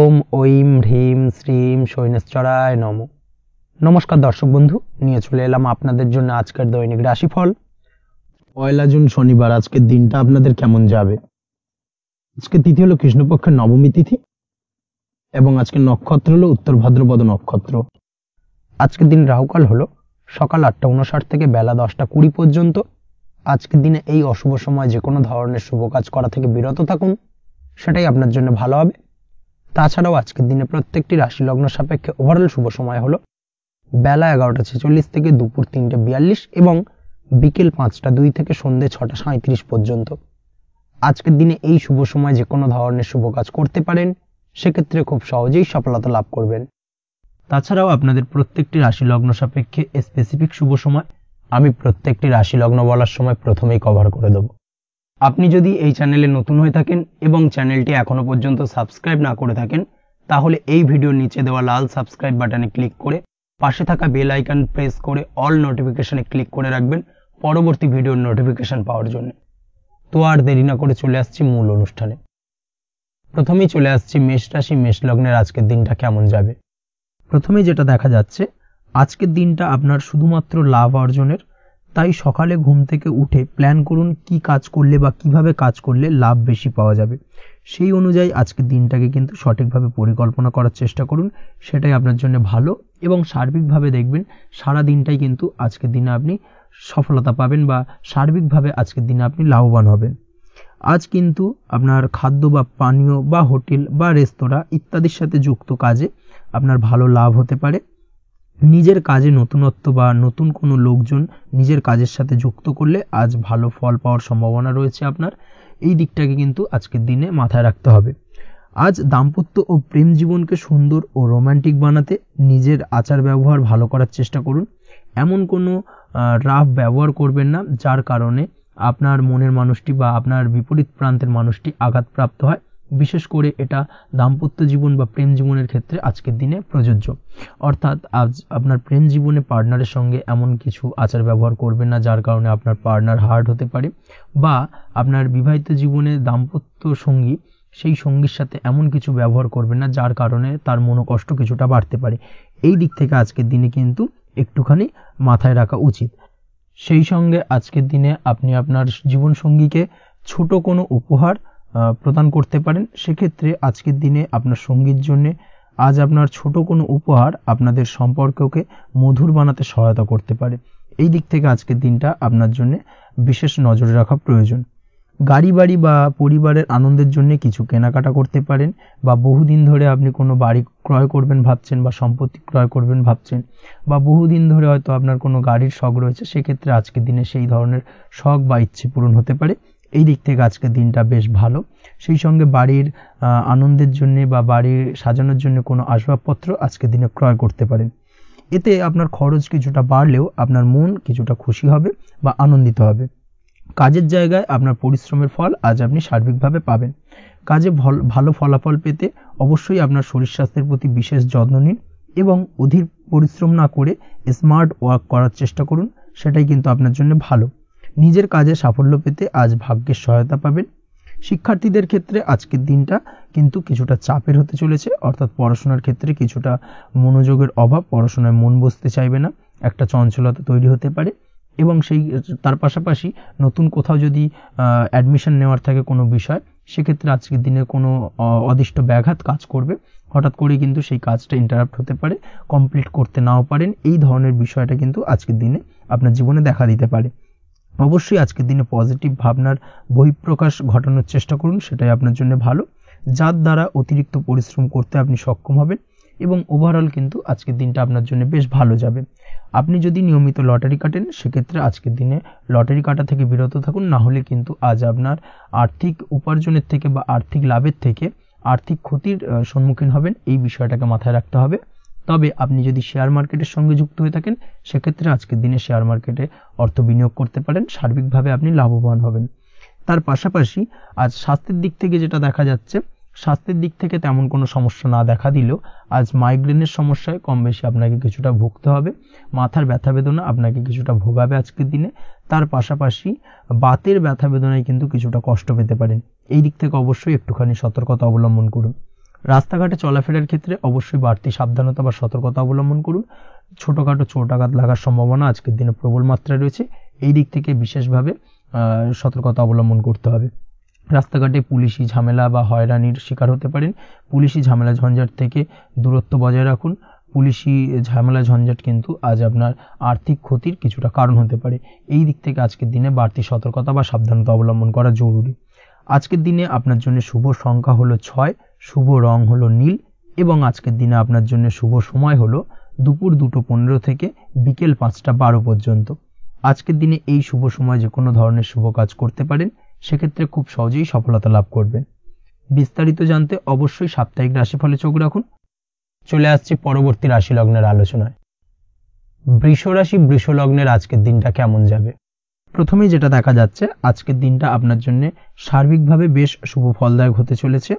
ওম ঐম হ্রিম শ্রীম শৈনেশ্বরায় নমঃ। নমস্কার দর্শক বন্ধু, নিয়ে চলে এলাম আপনাদের জন্য আজকের দৈনিক রাশিফল। 1 জুন শনিবার আজকের দিনটা আপনাদের কেমন যাবে। আজকে তিথি হলো কৃষ্ণপক্ষের নবমী তিথি এবং আজকের নক্ষত্র হলো উত্তর ভাদ্রপদ নক্ষত্র। আজকের দিন রাহুকাল হলো সকাল 8:59 থেকে বেলা 10:20 পর্যন্ত। আজকের দিনে এই অশুভ সময় যে কোনো ধরনের শুভ কাজ করা থেকে বিরত থাকুন, সেটাই আপনার জন্য ভালো হবে। তাছাড়াও আজকের দিনে প্রত্যেকটি রাশি লগ্ন সাপেক্ষে ওভারঅল শুভ সময় হলো বেলা 11:46 থেকে দুপুর 3:42 এবং বিকেল 5:02 থেকে সন্ধ্যে 6:37 পর্যন্ত। আজকের দিনে এই শুভ সময় যে কোনো ধরনের শুভ কাজ করতে পারেন, সেক্ষেত্রে খুব সহজেই সফলতা লাভ করবেন। তাছাড়াও আপনাদের প্রত্যেকটি রাশি লগ্ন সাপেক্ষে স্পেসিফিক শুভ সময় আমি প্রত্যেকটি রাশি লগ্ন বলার সময় প্রথমেই কভার করে দেব। আপনি যদি এই চ্যানেলে নতুন হয়ে থাকেন এবং চ্যানেলটি এখনো পর্যন্ত সাবস্ক্রাইব না করে থাকেন, তাহলে এই ভিডিওর নিচে দেওয়া লাল সাবস্ক্রাইব বাটনে ক্লিক করে পাশে থাকা বেল আইকন প্রেস করে অল নোটিফিকেশনে ক্লিক করে রাখবেন পরবর্তী ভিডিওর নোটিফিকেশন পাওয়ার জন্য। তো আর দেরি না করে চলে আসছি মূল অনুষ্ঠানে। প্রথমেই চলে আসছি মেষ রাশি মেষ লগ্নের আজকের দিনটা কেমন যাবে। প্রথমেই যেটা দেখা যাচ্ছে, আজকের দিনটা আপনার শুধুমাত্র লাভ অর্জনের, তাই সকালে ঘুম থেকে উঠে প্ল্যান করুন কি কাজ করলে বা কিভাবে কাজ করলে লাভ বেশি পাওয়া যাবে। সেই অনুযায়ী আজকের দিনটাকে কিন্তু সঠিকভাবে পরিকল্পনা করার চেষ্টা করুন, সেটাই আপনার জন্য ভালো। এবং সার্বিকভাবে দেখবেন সারা দিনটাই কিন্তু আজকের দিনে আপনি সফলতা পাবেন বা সার্বিকভাবে আজকের দিনে আপনি লাভবান হবেন। আজ কিন্তু আপনার খাদ্য বা পানীয় বা হোটেল বা রেস্তোরাঁ ইত্যাদির সাথে যুক্ত কাজে আপনার ভালো লাভ হতে পারে। নিজের কাজে নতুনত্ব বা নতুন কোনো লোকজন নিজের কাজের সাথে যুক্ত করলে আজ ভালো ফল পাওয়ার সম্ভাবনা রয়েছে আপনার। এই দিকটাকে কিন্তু আজকের দিনে মাথায় রাখতে হবে। আজ দাম্পত্য ও প্রেম জীবনকে সুন্দর ও রোমান্টিক বানাতে নিজের আচার ব্যবহার ভালো করার চেষ্টা করুন। এমন কোনো রাফ ব্যবহার করবেন না যার কারণে আপনার মনের মানুষটি বা আপনার বিপরীত প্রান্তের মানুষটি আঘাতপ্রাপ্ত হয়। বিশেষ করে এটা দাম্পত্য জীবন বা প্রেম জীবনের ক্ষেত্রে আজকের দিনে প্রযোজ্য। অর্থাৎ আজ আপনার প্রেম জীবনে পার্টনারের সঙ্গে এমন কিছু আচার ব্যবহার করবেন না যার কারণে আপনার পার্টনার হার্ট হতে পারে, বা আপনার বিবাহিত জীবনে দাম্পত্য সঙ্গী সেই সঙ্গীর সাথে এমন কিছু ব্যবহার করবেন না যার কারণে তার মনোকষ্ট কিছুটা বাড়তে পারে। এই দিক থেকে আজকের দিনে কিন্তু একটুখানি মাথায় রাখা উচিত। সেই সঙ্গে আজকের দিনে আপনি আপনার জীবন সঙ্গীকে ছোট কোনো উপহার প্রদান করতে পারেন। সেক্ষেত্রে আজকের দিনে আপনার সঙ্গীর জন্য আজ আপনার ছোট কোনো উপহার আপনাদের সম্পর্ককে মধুর বানাতে সহায়তা করতে পারে। এই দিক থেকে আজকের দিনটা আপনার জন্য বিশেষ নজরে রাখা প্রয়োজন। গাড়ি বাড়ি বা পরিবারের আনন্দের জন্য কিছু কেনাকাটা করতে পারেন, বা বহুদিন ধরে আপনি কোনো বাড়ি ক্রয় করবেন ভাবছেন বা সম্পত্তি ক্রয় করবেন ভাবছেন, বা বহুদিন ধরে হয়তো আপনার কোনো গাড়ির শখ রয়েছে, সেক্ষেত্রে আজকের দিনে সেই ধরনের শখ বা ইচ্ছে পূরণ হতে পারে। এই দিক থেকে আজকের দিনটা বেশ ভালো। সেই সঙ্গে বাড়ির আনন্দের জন্য বা বাড়ির সাজানোর জন্য কোনো আসবাবপত্র আজকের দিনে ক্রয় করতে পারেন। এতে আপনার খরচ কিছুটা বাড়লেও আপনার মন কিছুটা খুশি হবে বা আনন্দিত হবে। কাজের জায়গায় আপনার পরিশ্রমের ফল আজ আপনি সার্বিকভাবে পাবেন। কাজে ভালো ফলাফল পেতে অবশ্যই আপনার শরীর স্বাস্থ্যের প্রতি বিশেষ যত্ন নিন এবং অধীর পরিশ্রম না করে স্মার্ট ওয়ার্ক করার চেষ্টা করুন, সেটাই কিন্তু আপনার জন্য ভালো। নিজের কাজে সাফল্য পেতে আজ ভাগ্যের সহায়তা পাবেন। শিক্ষার্থীদের ক্ষেত্রে আজকের দিনটা কিন্তু কিছুটা চাপের হতে চলেছে, অর্থাৎ পড়াশোনার ক্ষেত্রে কিছুটা মনোযোগের অভাব, পড়াশোনায় মন বসতে চাইবে না, একটা চঞ্চলতা তৈরি হতে পারে। এবং তার পাশাপাশি নতুন কোথাও যদি অ্যাডমিশন নেওয়ার থাকে কোনো বিষয়, সেক্ষেত্রে আজকের দিনে কোনো অদিষ্ট ব্যাঘাত কাজ করবে। হঠাৎ করে কিন্তু সেই কাজটা ইন্টারাপ্ট হতে পারে, কমপ্লিট করতে নাও পারেন। এই ধরনের বিষয়টা কিন্তু আজকের দিনে আপনার জীবনে দেখা দিতে পারে। অবশ্যই আজকের দিনে পজিটিভ ভাবনার বহিঃপ্রকাশ ঘটানোর চেষ্টা করুন, সেটাই আপনার জন্য ভালো, যার দ্বারা অতিরিক্ত পরিশ্রম করতে আপনি সক্ষম হবেন এবং ওভারঅল কিন্তু আজকের দিনটা আপনার জন্য বেশ ভালো যাবে। আপনি যদি নিয়মিত লটারি কাটেন, সেক্ষেত্রে আজকের দিনে লটারি কাটা থেকে বিরত থাকুন, না হলে কিন্তু আজ আপনার আর্থিক উপার্জনের থেকে বা আর্থিক লাভের থেকে আর্থিক ক্ষতির সম্মুখীন হবেন। এই বিষয়টাকে মাথায় রাখতে হবে। তবে আপনি যদি শেয়ার মার্কেটের সঙ্গে যুক্ত হয়ে থাকেন, সেক্ষেত্রে আজকের দিনে শেয়ার মার্কেটে অর্থ বিনিয়োগ করতে পারেন, সার্বিকভাবে আপনি লাভবান হবেন। তার পাশাপাশি আজ স্বাস্থ্যের দিক থেকে যেটা দেখা যাচ্ছে, স্বাস্থ্যের দিক থেকে তেমন কোনো সমস্যা না দেখা দিলেও আজ মাইগ্রেনের সমস্যায় কম বেশি আপনাকে কিছুটা ভুগতে হবে। মাথার ব্যথা বেদনা আপনাকে কিছুটা ভোগাবে আজকের দিনে। তার পাশাপাশি বাতের ব্যথা বেদনায় কিন্তু কিছুটা কষ্ট পেতে পারেন। এই দিক থেকে অবশ্যই একটুখানি সতর্কতা অবলম্বন করুন। রাস্তাঘাটে চলাফেরার ক্ষেত্রে অবশ্যই বাড়তি সাবধানতা বা সতর্কতা অবলম্বন করুন। ছোটখাটো চোট আঘাত লাগার সম্ভাবনা আজকের দিনে প্রবল মাত্রায় রয়েছে, এই দিক থেকে বিশেষভাবে সতর্কতা অবলম্বন করতে হবে। রাস্তাঘাটে পুলিশি ঝামেলা বা হয়রানির শিকার হতে পারেন। পুলিশি ঝামেলা ঝঞ্ঝাট থেকে দূরত্ব বজায় রাখুন। পুলিশি ঝামেলা ঝঞ্ঝাট কিন্তু আজ আপনার আর্থিক ক্ষতির কিছুটা কারণ হতে পারে, এই দিক থেকে আজকের দিনে বাড়তি সতর্কতা বা সাবধানতা অবলম্বন করা জরুরি। আজকের দিনে আপনার জন্য শুভ সংখ্যা হলো 6, শুভ রং হলো নীল এবং আজকের দিনে আপনার জন্য শুভ সময় হলো দুপুর 2:15 থেকে বিকেল 5:12 পর্যন্ত। আজকের দিনে এই শুভ সময় যে কোনো ধরনের শুভ কাজ করতে পারেন, সেক্ষেত্রে খুব সহজেই সফলতা লাভ করবেন। বিস্তারিত জানতে অবশ্যই সাপ্তাহিক রাশিফলে চোখ রাখুন। চলে আসছি পরবর্তী রাশি লগ্নের আলোচনায়। বৃষ রাশি বৃষ লগ্নের আজকের দিনটা কেমন যাবে? প্রথমেই যেটা দেখা যাচ্ছে, আজকের দিনটা আপনার জন্য সার্বিকভাবে বেশ শুভ ফলদায়ক হতে চলেছে।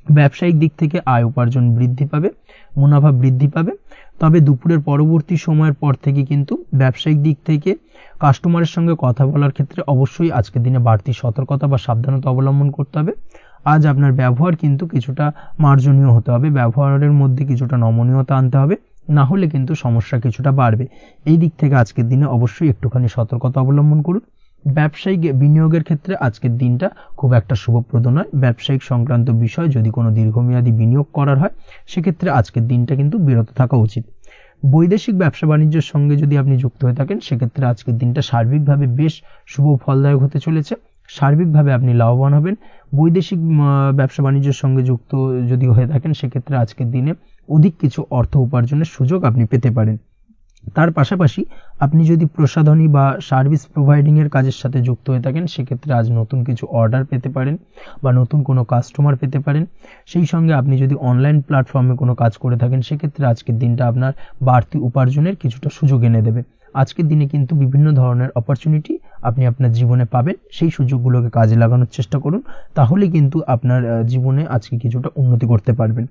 ব্যবসায়িক দিক থেকে আয় উপার্জন বৃদ্ধি পাবে, মুনাফা বৃদ্ধি পাবে। তবে দুপুরের পরবর্তী সময়ের পর থেকে কিন্তু ব্যবসায়িক দিক থেকে কাস্টমারের সঙ্গে কথা বলার ক্ষেত্রে অবশ্যই আজকের দিনে বাড়তি সতর্কতা বা সাবধানতা অবলম্বন করতে হবে। আজ আপনার ব্যবহার কিন্তু কিছুটা মার্জনীয় হতে হবে, ব্যবহারের মধ্যে কিছুটা নমনীয়তা আনতে হবে, না হলে কিন্তু সমস্যা কিছুটা বাড়বে। এই দিক থেকে আজকের দিনে অবশ্যই একটুখানি সতর্কতা অবলম্বন করুন। ব্যবসায়িক বিনিয়োগের ক্ষেত্রে আজকের দিনটা খুব একটা শুভপ্রদ নয়। ব্যবসায়িক সংক্রান্ত বিষয় যদি কোনো দীর্ঘমেয়াদী বিনিয়োগ করার হয়, সেক্ষেত্রে আজকের দিনটা কিন্তু বিরত থাকা উচিত। বৈদেশিক ব্যবসা বাণিজ্যের সঙ্গে যদি আপনি যুক্ত হয়ে থাকেন, সেক্ষেত্রে আজকের দিনটা সার্বিকভাবে বেশ শুভ ফলদায়ক হতে চলেছে। সার্বিকভাবে আপনি লাভবান হবেন। বৈদেশিক ব্যবসা বাণিজ্যের সঙ্গে যুক্ত যদি হয়ে থাকেন, সেক্ষেত্রে আজকের দিনে অধিক কিছু অর্থ উপার্জনের সুযোগ আপনি পেতে পারেন। তার পাশাপাশি আপনি যদি প্রসাধনী বা সার্ভিস প্রোভাইডিং এর কাজের সাথে যুক্ত হয়ে থাকেন, সেক্ষেত্রে আজ নতুন কিছু অর্ডার পেতে পারেন বা নতুন কোনো কাস্টমার পেতে পারেন। সেই সঙ্গে আপনি যদি অনলাইন প্ল্যাটফর্মে কোনো কাজ করে থাকেন, সেক্ষেত্রে আজকের দিনটা আপনার বাড়তি উপার্জনের কিছুটা সুযোগ এনে দেবে। আজকের দিনে কিন্তু বিভিন্ন ধরনের অপরচুনিটি আপনি আপনার জীবনে পাবেন, সেই সুযোগগুলোকে কাজে লাগানোর চেষ্টা করুন, তাহলে কিন্তু আপনার জীবনে আজকে কিছুটা উন্নতি করতে পারবেন।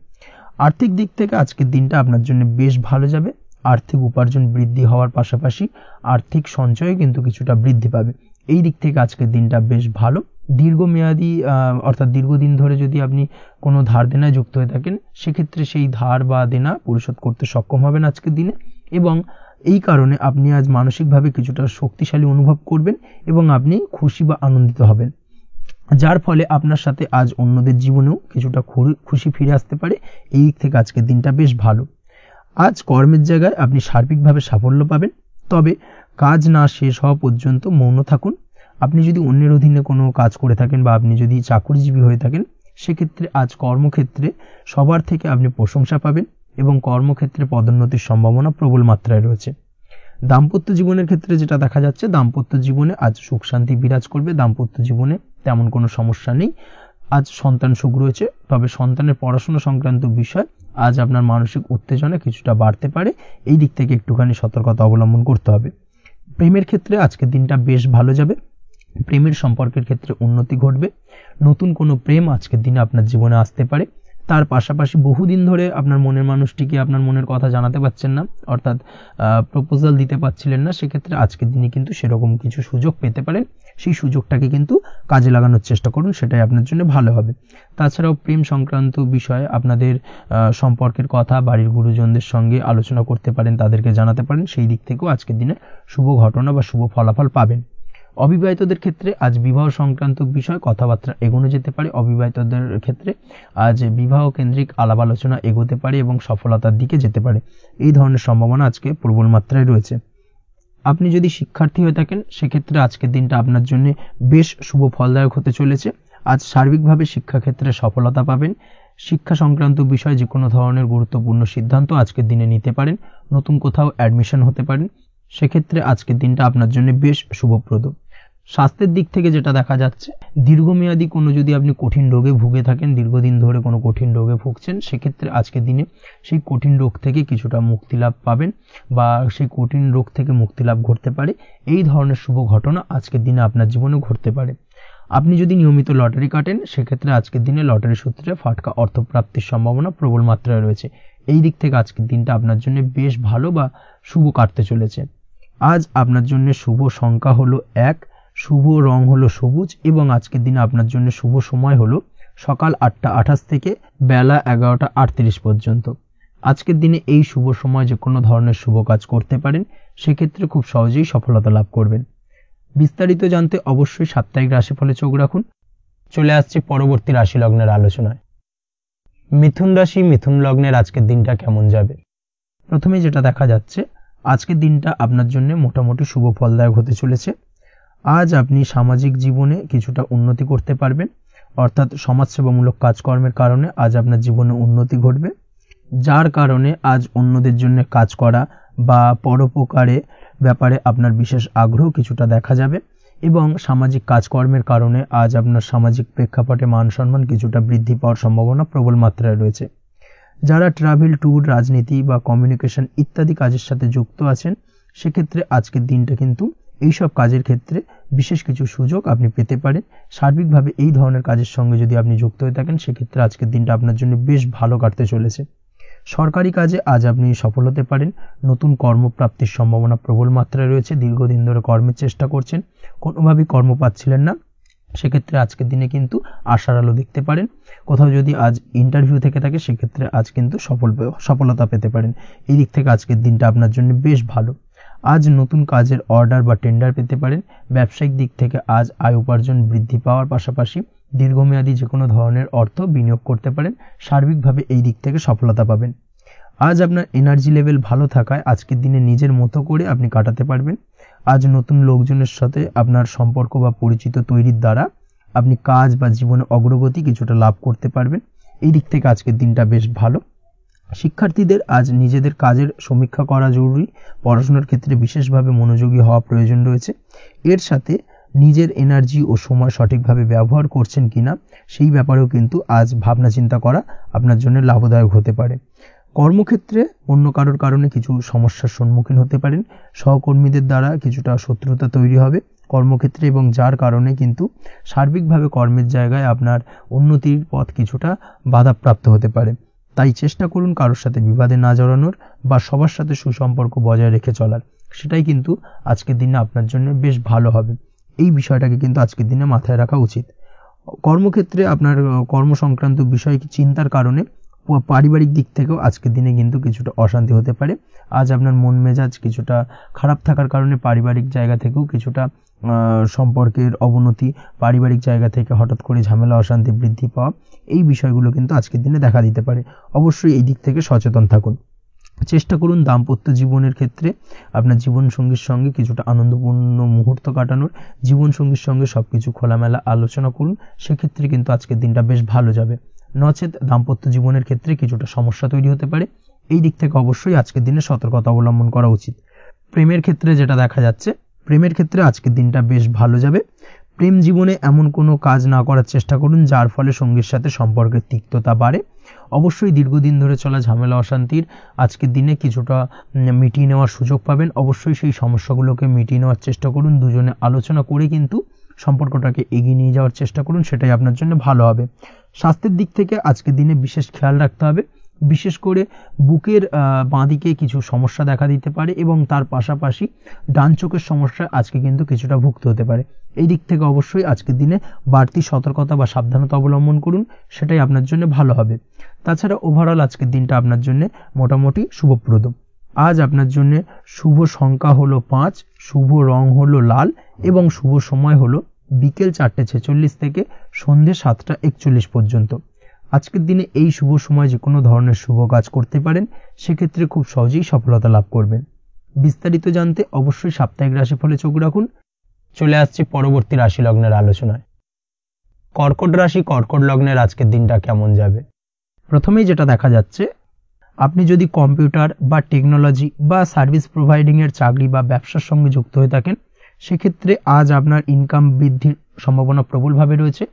আর্থিক দিক থেকে আজকের দিনটা আপনার জন্য বেশ ভালো যাবে। আর্থিক উপার্জন বৃদ্ধি হওয়ার পাশাপাশি আর্থিক সঞ্চয় কিন্তু কিছুটা বৃদ্ধি পাবে। এই দিক থেকে আজকের দিনটা বেশ ভালো। দীর্ঘমেয়াদী অর্থাৎ দীর্ঘদিন ধরে যদি আপনি কোনো ধার দেনায় যুক্ত হয়ে থাকেন, সেক্ষেত্রে সেই ধার বা দেনা পরিশোধ করতে সক্ষম হবেন আজকের দিনে, এবং এই কারণে আপনি আজ মানসিকভাবে কিছুটা শক্তিশালী অনুভব করবেন এবং আপনি খুশি বা আনন্দিত হবেন, যার ফলে আপনার সাথে আজ অন্যদের জীবনেও কিছুটা খুশি ফিরে আসতে পারে। এই দিক থেকে আজকের দিনটা বেশ ভালো। আজ কর্মের জায়গায় আপনি সার্বিকভাবে সাফল্য পাবেন, তবে কাজ না শেষ হওয়া পর্যন্ত মৌন থাকুন। আপনি যদি অন্যের অধীনে কোনো কাজ করে থাকেন বা আপনি যদি চাকরিজীবী হয়ে থাকেন, সেক্ষেত্রে আজ কর্মক্ষেত্রে সবার থেকে আপনি প্রশংসা পাবেন এবং কর্মক্ষেত্রে পদোন্নতির সম্ভাবনা প্রবল মাত্রায় রয়েছে। দাম্পত্য জীবনের ক্ষেত্রে যেটা দেখা যাচ্ছে, দাম্পত্য জীবনে আজ সুখ শান্তি বিরাজ করবে। দাম্পত্য জীবনে তেমন কোনো সমস্যা নেই। আজ সন্তান সুখ রয়েছে, তবে সন্তানের পড়াশোনা সংক্রান্ত বিষয় আজ আপনার মানসিক উত্তেজনা কিছুটা বাড়তে পারে। এই দিক থেকে একটুখানি সতর্কতা অবলম্বন করতে হবে। প্রেমের ক্ষেত্রে আজকের দিনটা বেশ ভালো যাবে। প্রেমের সম্পর্কের ক্ষেত্রে উন্নতি ঘটবে। নতুন কোনো প্রেম আজকের দিনে আপনার জীবনে আসতে পারে। তার পাশাপাশি বহুদিন ধরে আপনার মনের মানুষটিকে আপনার মনের কথা জানাতে পারছেন না, অর্থাৎ প্রপোজাল দিতে পারছিলেন না, সেক্ষেত্রে আজকের দিনে কিন্তু সেরকম কিছু সুযোগ পেতে পারেন। সেই সুযোগটাকে কিন্তু কাজে লাগানোর চেষ্টা করুন, সেটাই আপনার জন্য ভালো হবে। তাছাড়াও প্রেম সংক্রান্ত বিষয়ে আপনাদের সম্পর্কের কথা বাড়ির গুরুজনদের সঙ্গে আলোচনা করতে পারেন, তাদেরকে জানাতে পারেন। সেই দিক থেকেও আজকের দিনে শুভ ঘটনা বা শুভ ফলাফল পাবেন। অবিবাহিতদের ক্ষেত্রে আজ বিবাহ সংক্রান্ত বিষয় কথাবার্তা এগোনো যেতে পারে। অবিবাহিতদের ক্ষেত্রে আজ বিবাহ কেন্দ্রিক আলাপ আলোচনা এগোতে পারে এবং সফলতার দিকে যেতে পারে। এই ধরনের সম্ভাবনা আজকে প্রবল মাত্রায় রয়েছে। আপনি যদি শিক্ষার্থী হয়ে থাকেন, সেক্ষেত্রে আজকের দিনটা আপনার জন্য বেশ শুভ ফলদায়ক হতে চলেছে। আজ সার্বিকভাবে শিক্ষাক্ষেত্রে সফলতা পাবেন। শিক্ষা সংক্রান্ত বিষয়ে যে কোনো ধরনের গুরুত্বপূর্ণ সিদ্ধান্ত আজকের দিনে নিতে পারেন। নতুন কোথাও অ্যাডমিশন হতে পারেন, সেক্ষেত্রে আজকের দিনটা আপনার জন্য বেশ শুভপ্রদ। স্বাস্থ্যের দিক থেকে যেটা দেখা যাচ্ছে, দীর্ঘমেয়াদী কোনো যদি আপনি কঠিন রোগে ভুগে থাকেন, দীর্ঘদিন ধরে কোনো কঠিন রোগে ভুগছেন, সেক্ষেত্রে আজকের দিনে সেই কঠিন রোগ থেকে কিছুটা মুক্তি লাভ পাবেন বা সেই কঠিন রোগ থেকে মুক্তি লাভ ঘটতে পারে। এই ধরনের শুভ ঘটনা আজকের দিনে আপনার জীবনে ঘটতে পারে। আপনি যদি নিয়মিত লটারি কাটেন, সেক্ষেত্রে আজকের দিনে লটারি সূত্রে ফাটকা অর্থপ্রাপ্তির সম্ভাবনা প্রবল মাত্রায় রয়েছে। এই দিক থেকে আজকের দিনটা আপনার জন্য বেশ ভালো বা শুভ কাটতে চলেছে। আজ আপনার জন্য শুভ সংখ্যা হলো 1, শুভ রং হলো সবুজ এবং আজকের দিনে আপনার জন্য শুভ সময় হলো সকাল 8:28 থেকে বেলা 11:38 পর্যন্ত। আজকের দিনে এই শুভ সময় যে কোনো ধরনের শুভ কাজ করতে পারেন, সেক্ষেত্রে খুব সহজেই সফলতা লাভ করবেন। বিস্তারিত জানতে অবশ্যই সাপ্তাহিক রাশিফলে চোখ রাখুন। চলে আসছে পরবর্তী রাশি লগ্নের আলোচনায়। মিথুন রাশি, মিথুন লগ্নের আজকের দিনটা কেমন যাবে? প্রথমে যেটা দেখা যাচ্ছে, আজকের দিনটা আপনার জন্য মোটামুটি শুভ ফলদায়ক হতে চলেছে। আজ আপনি সামাজিক জীবনে কিছুটা উন্নতি করতে পারবেন, অর্থাৎ সমাজসেবামূলক কাজকর্মের কারণে আজ আপনার জীবনে উন্নতি ঘটবে, যার কারণে আজ অন্যদের জন্য কাজ করা বা পরোপকারে ব্যাপারে আপনার বিশেষ আগ্রহ কিছুটা দেখা যাবে এবং সামাজিক কাজকর্মের কারণে আজ আপনার সামাজিক প্রেক্ষাপটে মান সম্মান কিছুটা বৃদ্ধি পাওয়ার সম্ভাবনা প্রবল মাত্রায় রয়েছে। যারা ট্রাভেল, ট্যুর, রাজনীতি বা কমিউনিকেশন ইত্যাদি কাজের সাথে যুক্ত আছেন, সেক্ষেত্রে আজকের দিনটা কিন্তু এইসব কাজের ক্ষেত্রে বিশেষ কিছু সুযোগ আপনি পেতে পারেন। সার্বিকভাবে এই ধরনের কাজের সঙ্গে যদি আপনি যুক্ত হয়ে থাকেন, সেক্ষেত্রে আজকের দিনটা আপনার জন্য বেশ ভালো কাটতে চলেছে। সরকারি কাজে আজ আপনি সফল হতে পারেন। নতুন কর্মপ্রাপ্তির সম্ভাবনা প্রবল মাত্রায় রয়েছে। দীর্ঘদিন ধরে কর্মের চেষ্টা করছেন, কোনোভাবেই কর্ম পাচ্ছিলেন না, সেক্ষেত্রে আজকের দিনে কিন্তু আশার আলো দেখতে পারেন। কোথাও যদি আজ ইন্টারভিউ থেকে থাকে, সেক্ষেত্রে আজ কিন্তু সফলতা পেতে পারেন। এই দিক থেকে আজকের দিনটা আপনার জন্য বেশ ভালো। আজ নতুন কাজের অর্ডার বা টেন্ডার পেতে পারেন। ব্যবসায়িক দিক থেকে আজ আয় উপার্জন বৃদ্ধি পাওয়ার পাশাপাশি দীর্ঘমেয়াদী যে কোনো ধরনের অর্থ বিনিয়োগ করতে পারেন। সার্বিকভাবে এই দিক থেকে সফলতা পাবেন। আজ আপনার এনার্জি লেভেল ভালো থাকায় আজকের দিনে নিজের মতো করে আপনি কাটাতে পারবেন। আজ নতুন লোকজনের সাথে আপনার সম্পর্ক বা পরিচিত তৈরির দ্বারা আপনি কাজ বা জীবনে অগ্রগতি কিছুটা লাভ করতে পারবেন। এই দিক থেকে আজকের দিনটা বেশ ভালো। শিক্ষার্থীদের আজ নিজেদের কাজের সমীক্ষা করা জরুরি। পড়াশোনার ক্ষেত্রে বিশেষভাবে মনোযোগী হওয়া প্রয়োজন রয়েছে। এর সাথে নিজের এনার্জি ও সময় সঠিকভাবে ব্যবহার করছেন কিনা, সেই ব্যাপারেও কিন্তু আজ ভাবনা চিন্তা করা আপনার জন্য লাভদায়ক হতে পারে। কর্মক্ষেত্রে অন্য কারোর কারণে কিছু সমস্যার সম্মুখীন হতে পারেন। সহকর্মীদের দ্বারা কিছুটা শত্রুতা তৈরি হবে কর্মক্ষেত্রে, এবং যার কারণে কিন্তু সার্বিকভাবে কর্মের জায়গায় আপনার উন্নতির পথ কিছুটা বাধাপ্রাপ্ত হতে পারে। তাই চেষ্টা করুন কারোর সাথে বিবাদে না জড়ানোর বা সবার সাথে সুসম্পর্ক বজায় রেখে চলার। সেটাই কিন্তু আজকের দিনে আপনার জন্য বেশ ভালো হবে। এই বিষয়টাকে কিন্তু আজকের দিনে মাথায় রাখা উচিত। কর্মক্ষেত্রে আপনার কর্মসংক্রান্ত বিষয় চিন্তার কারণে পারিবারিক দিক থেকেও আজকের দিনে কিন্তু কিছুটা অশান্তি হতে পারে। আজ আপনার মন মেজাজ কিছুটা খারাপ থাকার কারণে পারিবারিক জায়গা থেকেও কিছুটা সম্পর্কের অবনতি, পারিবারিক জায়গা থেকে হঠাৎ করে ঝামেলা অশান্তি বৃদ্ধি পাওয়া, এই বিষয়গুলো কিন্তু আজকের দিনে দেখা দিতে পারে। অবশ্যই এই দিক থেকে সচেতন থাকুন। চেষ্টা করুন দাম্পত্য জীবনের ক্ষেত্রে আপনার জীবনসঙ্গীর সঙ্গে কিছুটা আনন্দপূর্ণ মুহূর্ত কাটানোর। জীবনসঙ্গীর সঙ্গে সবকিছু খোলামেলা আলোচনা করুন, সেক্ষেত্রে কিন্তু আজকের দিনটা বেশ ভালো যাবে। নচেত দাম্পত্য জীবনের ক্ষেত্রে কিছুটা সমস্যা তৈরি হতে পারে। এই দিক থেকে অবশ্যই আজকের দিনে সতর্কতা অবলম্বন করা উচিত। প্রেমের ক্ষেত্রে যেটা দেখা যাচ্ছে, প্রেমের ক্ষেত্রে আজকের দিনটা বেশ ভালো যাবে। প্রেম জীবনে এমন কোনো কাজ না করার চেষ্টা করুন যার ফলে সঙ্গীর সাথে সম্পর্কের তিক্ততা বাড়ে। অবশ্যই দীর্ঘদিন ধরে চলা ঝামেলা অশান্তির আজকের দিনে কিছুটা মিটিয়ে নেওয়ার সুযোগ পাবেন। অবশ্যই সেই সমস্যাগুলোকে মিটিয়ে নেওয়ার চেষ্টা করুন। দুজনে আলোচনা করে কিন্তু সম্পর্কটাকে এগিয়ে নিয়ে যাওয়ার চেষ্টা করুন, সেটাই আপনার জন্য ভালো হবে। স্বাস্থ্যের দিক থেকে আজকের দিনে বিশেষ খেয়াল রাখতে হবে। বিশেষ করে বুকের বাঁদিকে কিছু সমস্যা দেখা দিতে পারে এবং তার পাশাপাশি ডান চোখের সমস্যা আজকে কিন্তু কিছুটা ভুগতে হতে পারে। এই দিক থেকে অবশ্যই আজকের দিনে বাড়তি সতর্কতা বা সাবধানতা অবলম্বন করুন, সেটাই আপনার জন্য ভালো হবে। তাছাড়া ওভারঅল আজকের দিনটা আপনার জন্য মোটামুটি শুভপ্রদ। আজ আপনার জন্য শুভ সংখ্যা হলো 5, শুভ রং হলো লাল এবং শুভ সময় হলো বিকেল 4:46 থেকে সন্ধ্যে 7:41 পর্যন্ত। আজকের দিনে এই শুভ সময় যে কোনো ধরনের শুভ কাজ করতে পারেন, সেক্ষেত্রে খুব সহজেই সফলতা লাভ করবেন। বিস্তারিত জানতে অবশ্যই সাপ্তাহিক রাশিফলে চোখ রাখুন। চলে আসছে পরবর্তী রাশি লগ্নের আলোচনায়। কর্কট রাশি, কর্কট লগ্নের আজকের দিনটা কেমন যাবে? প্রথমেই যেটা দেখা যাচ্ছে, আপনি যদি কম্পিউটার বা টেকনোলজি বা সার্ভিস প্রোভাইডিং এর চাকরি বা ব্যবসার সঙ্গে যুক্ত হয়ে থাকেন, সেক্ষেত্রে আজ আপনার ইনকাম বৃদ্ধির সম্ভাবনা প্রবলভাবে রয়েছে।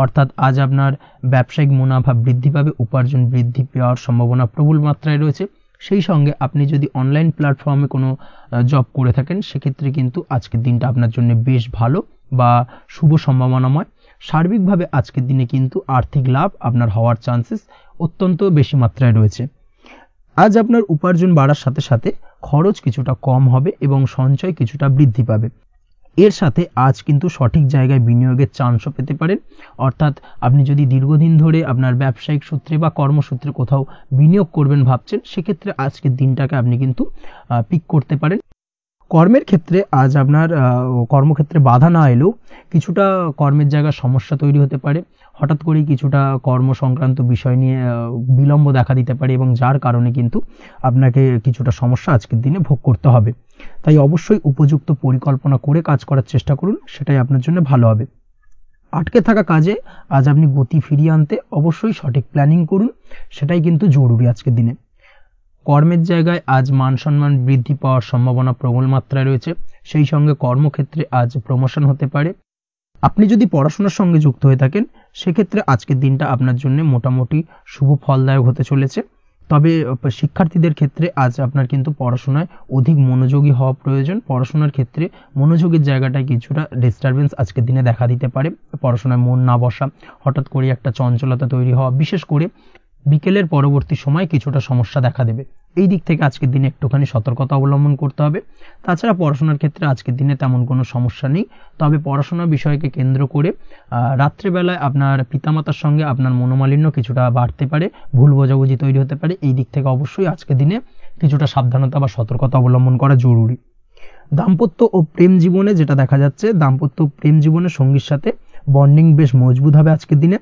অর্থাৎ আজ আপনার ব্যবসায়িক মুনাফা বৃদ্ধি পাবে, উপার্জন বৃদ্ধি পাওয়ার সম্ভাবনা প্রবল মাত্রায় রয়েছে। সেই সঙ্গে আপনি যদি অনলাইন প্ল্যাটফর্মে কোনো জব করে থাকেন, সেক্ষেত্রে কিন্তু আজকের দিনটা আপনার জন্য বেশ ভালো বা শুভ সম্ভাবনাময়। সার্বিকভাবে আজকের দিনে কিন্তু আর্থিক লাভ আপনার হওয়ার চান্সেস অত্যন্ত বেশি মাত্রায় রয়েছে। আজ আপনার উপার্জন বাড়ার সাথে সাথে খরচ কিছুটা কম হবে এবং সঞ্চয় কিছুটা বৃদ্ধি পাবে। এর সাথে আজ কিন্তু সঠিক জায়গায় বিনিয়োগের চান্সও পেতে পারেন। অর্থাৎ আপনি যদি দীর্ঘদিন ধরে আপনার ব্যবসায়িক সূত্রে বা কর্মসূত্রে কোথাও বিনিয়োগ করবেন ভাবছেন, সেক্ষেত্রে আজকের দিনটাকে আপনি কিন্তু পিক করতে পারেন। কর্মের ক্ষেত্রে আজ আপনার কর্মক্ষেত্রে বাধা না এলেও কিছুটা কর্মের জায়গায় সমস্যা তৈরি হতে পারে। হঠাৎ করেই কিছুটা কর্ম সংক্রান্ত বিষয় নিয়ে বিলম্ব দেখা দিতে পারে এবং যার কারণে কিন্তু আপনাকে কিছুটা সমস্যা আজকের দিনে ভোগ করতে হবে। তাই অবশ্যই উপযুক্ত পরিকল্পনা করে কাজ করার চেষ্টা করুন, সেটাই আপনার জন্য ভালো হবে। আটকে থাকা কাজে আজ আপনি গতি ফিরিয়ে আনতে অবশ্যই সঠিক প্ল্যানিং করুন, সেটাই কিন্তু জরুরি আজকের দিনে। কর্মের জায়গায় আজ মান সম্মান বৃদ্ধি পাওয়ার সম্ভাবনা প্রবল মাত্রায় রয়েছে। সেই সঙ্গে কর্মক্ষেত্রে আজ প্রমোশন হতে পারে। আপনি যদি পড়াশোনার সঙ্গে যুক্ত হয়ে থাকেন, সেক্ষেত্রে আজকের দিনটা আপনার জন্য মোটামুটি শুভ ফলদায়ক হতে চলেছে। তবে শিক্ষার্থীদের ক্ষেত্রে আজ আপনার কিন্তু পড়াশোনায় অধিক মনোযোগী হওয়া প্রয়োজন। পড়াশোনার ক্ষেত্রে মনোযোগের জায়গাটায় কিছুটা ডিস্টারবেন্স আজকের দিনে দেখা দিতে পারে। পড়াশোনায় মন না বসা, হঠাৎ করে একটা চঞ্চলতা তৈরি হওয়া, বিশেষ করে বিকেলের পরবর্তী সময় কিছুটা সমস্যা দেখা দেবে। এই দিক থেকে আজকের দিনে একটুখানি সতর্কতা অবলম্বন করতে হবে। তাছাড়া পড়াশোনার ক্ষেত্রে আজকের দিনে তেমন কোনো সমস্যা নেই। তবে পড়াশোনার বিষয়কে কেন্দ্র করে রাত্রেবেলায় আপনার পিতামাতার সঙ্গে আপনার মনোমালিন্য কিছুটা বাড়তে পারে, ভুল বোঝাবুঝি তৈরি হতে পারে। এই দিক থেকে অবশ্যই আজকের দিনে কিছুটা সাবধানতা বা সতর্কতা অবলম্বন করা জরুরি। দাম্পত্য ও প্রেম জীবনে যেটা দেখা যাচ্ছে, দাম্পত্য প্রেম জীবনে সঙ্গীর সাথে বন্ডিং বেশ মজবুত হবে আজকের দিনে।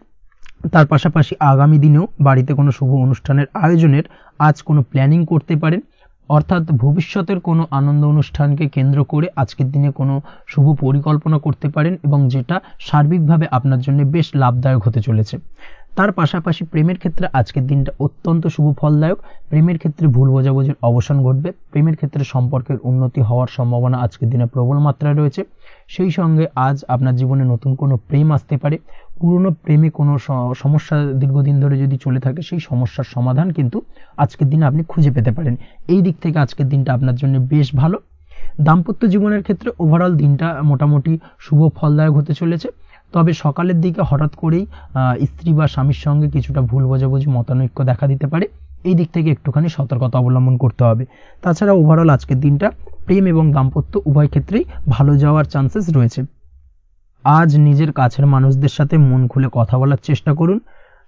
তার পাশাপাশি আগামী দিনেও বাড়িতে কোনো শুভ অনুষ্ঠানের আয়োজনের আজ কোনো প্ল্যানিং করতে পারেন। অর্থাৎ ভবিষ্যতের কোনো আনন্দ অনুষ্ঠানকে কেন্দ্র করে আজকের দিনে কোনো শুভ পরিকল্পনা করতে পারেন এবং যেটা সার্বিকভাবে আপনার জন্য বেশ লাভদায়ক হতে চলেছে। তার পাশাপাশি প্রেমের ক্ষেত্রে আজকের দিনটা অত্যন্ত শুভ ফলদায়ক। প্রেমের ক্ষেত্রে ভুল বোঝাবুঝির অবসান ঘটবে। প্রেমের ক্ষেত্রে সম্পর্কের উন্নতি হওয়ার সম্ভাবনা আজকের দিনে প্রবল মাত্রায় রয়েছে। সেই সঙ্গে আজ আপনার জীবনে নতুন কোনো প্রেম আসতে পারে। পুরনো প্রেমে কোনো সমস্যা দীর্ঘদিন ধরে যদি চলে থাকে, সেই সমস্যার সমাধান কিন্তু আজকের দিনে আপনি খুঁজে পেতে পারেন। এই দিক থেকে আজকের দিনটা আপনার জন্য বেশ ভালো। দাম্পত্য জীবনের ক্ষেত্রে ওভারঅল দিনটা মোটামুটি শুভ ফলদায়ক হতে চলেছে। তবে সকালের দিকে হঠাৎ করেই স্ত্রী বা স্বামীর সঙ্গে কিছুটা ভুল বোঝাবুঝি, মতানৈক্য দেখা দিতে পারে। এই দিক থেকে একটুখানি সতর্কতা অবলম্বন করতে হবে। তাছাড়া ওভারঅল আজকের দিনটা প্রেম এবং দাম্পত্য উভয় ক্ষেত্রেই ভালো যাওয়ার চান্সেস রয়েছে। আজ নিজের কাছের মানুষদের সাথে মন খুলে কথা বলার চেষ্টা করুন।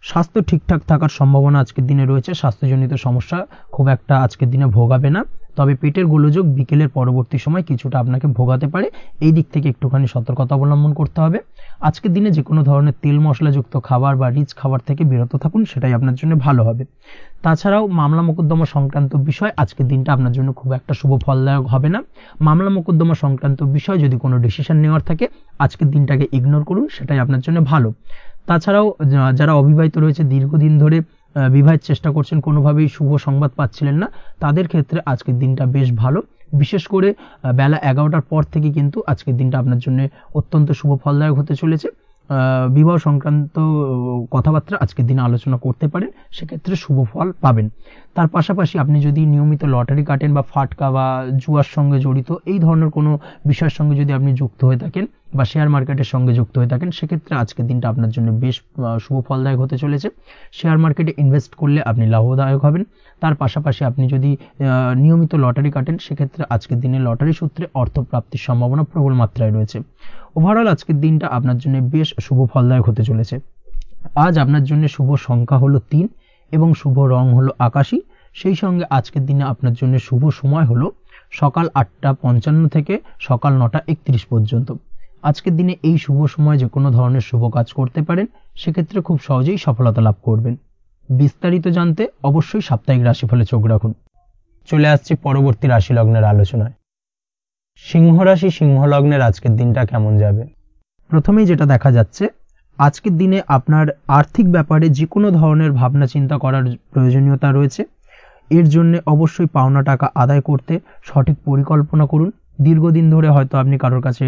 স্বাস্থ্য ঠিকঠাক থাকার সম্ভাবনা আজকের দিনে রয়েছে। স্বাস্থ্যজনিত সমস্যা খুব একটা আজকের দিনে ভোগাবে না। তবে পেটের গোলযোগ বিকেলের পরবর্তী সময় কিছুটা আপনাকে ভোগাতে পারে। এই দিক থেকে একটুখানি সতর্কতা অবলম্বন করতে হবে। আজকের দিনে যে কোনো ধরনের তেল মশলাযুক্ত খাবার বা রিচ খাবার থেকে বিরত থাকুন, সেটাই আপনার জন্য ভালো হবে। তাছাড়াও মামলা মোকদ্দমা সংক্রান্ত বিষয় আজকের দিনটা আপনার জন্য খুব একটা শুভ ফলদায়ক হবে না। মামলা মোকদ্দমা সংক্রান্ত বিষয় যদি কোনো ডিসিশন নেওয়ার থাকে, আজকের দিনটাকে ইগনোর করুন, সেটাই আপনার জন্য ভালো। তাছাড়াও যারা অবিবাহিত রয়েছে, দীর্ঘদিন ধরে বিবাহের চেষ্টা করছেন, কোনোভাবেই শুভ সংবাদ পাচ্ছিলেন না, তাদের ক্ষেত্রে আজকের দিনটা বেশ ভালো। বিশেষ করে বেলা 11টার পর থেকে কিন্তু আজকের দিনটা আপনার জন্য অত্যন্ত শুভ ফলদায়ক হতে চলেছে। বিবাহ সংক্রান্ত কথাবার্তা আজকের দিনে আলোচনা করতে পারেন, সেক্ষেত্রে শুভ ফল পাবেন। তার পাশাপাশি আপনি যদি নিয়মিত লটারি কাটেন বা ফাটকা বা জুয়ার সঙ্গে জড়িত এই ধরনের কোনো বিষয়ের সঙ্গে যদি আপনি যুক্ত হয়ে থাকেন বা শেয়ার মার্কেটের সঙ্গে যুক্ত হয়ে থাকেন, সেক্ষেত্রে আজকের দিনটা আপনার জন্য বেশ শুভ ফলদায়ক হতে চলেছে। শেয়ার মার্কেটে ইনভেস্ট করলে আপনি লাভদায়ক হবেন। তার পাশাপাশি আপনি যদি নিয়মিত লটারি কাটেন, সেক্ষেত্রে আজকের দিনে লটারি সূত্রে অর্থ প্রাপ্তির সম্ভাবনা প্রবল মাত্রায় রয়েছে। ওভারঅল আজকের দিনটা আপনার জন্য বেশ শুভ ফলদায়ক হতে চলেছে। আজ আপনার জন্য শুভ সংখ্যা হলো 3 এবং শুভ রং হলো আকাশী। সেই সঙ্গে আজকের দিনে আপনার জন্য শুভ সময় হলো সকাল 8:55 থেকে সকাল 9:31 পর্যন্ত। আজকের দিনে এই শুভ সময় যে কোনো ধরনের শুভ কাজ করতে পারেন, সেক্ষেত্রে খুব সহজেই সফলতা লাভ করবেন। বিস্তারিত জানতে অবশ্যই সাপ্তাহিক রাশিফলে চোখ রাখুন। চলে আসছি পরবর্তী রাশি লগ্নের আলোচনায়। সিংহ রাশি, সিংহ লগ্নের আজকের দিনটা কেমন যাবে? প্রথমেই যেটা দেখা যাচ্ছে, আজকের দিনে আপনার আর্থিক ব্যাপারে যে কোনো ধরনের ভাবনা চিন্তা করার প্রয়োজনীয়তা রয়েছে। এর জন্য অবশ্যই পাওনা টাকা আদায় করতে সঠিক পরিকল্পনা করুন। দীর্ঘদিন ধরে হয়তো আপনি কারোর কাছে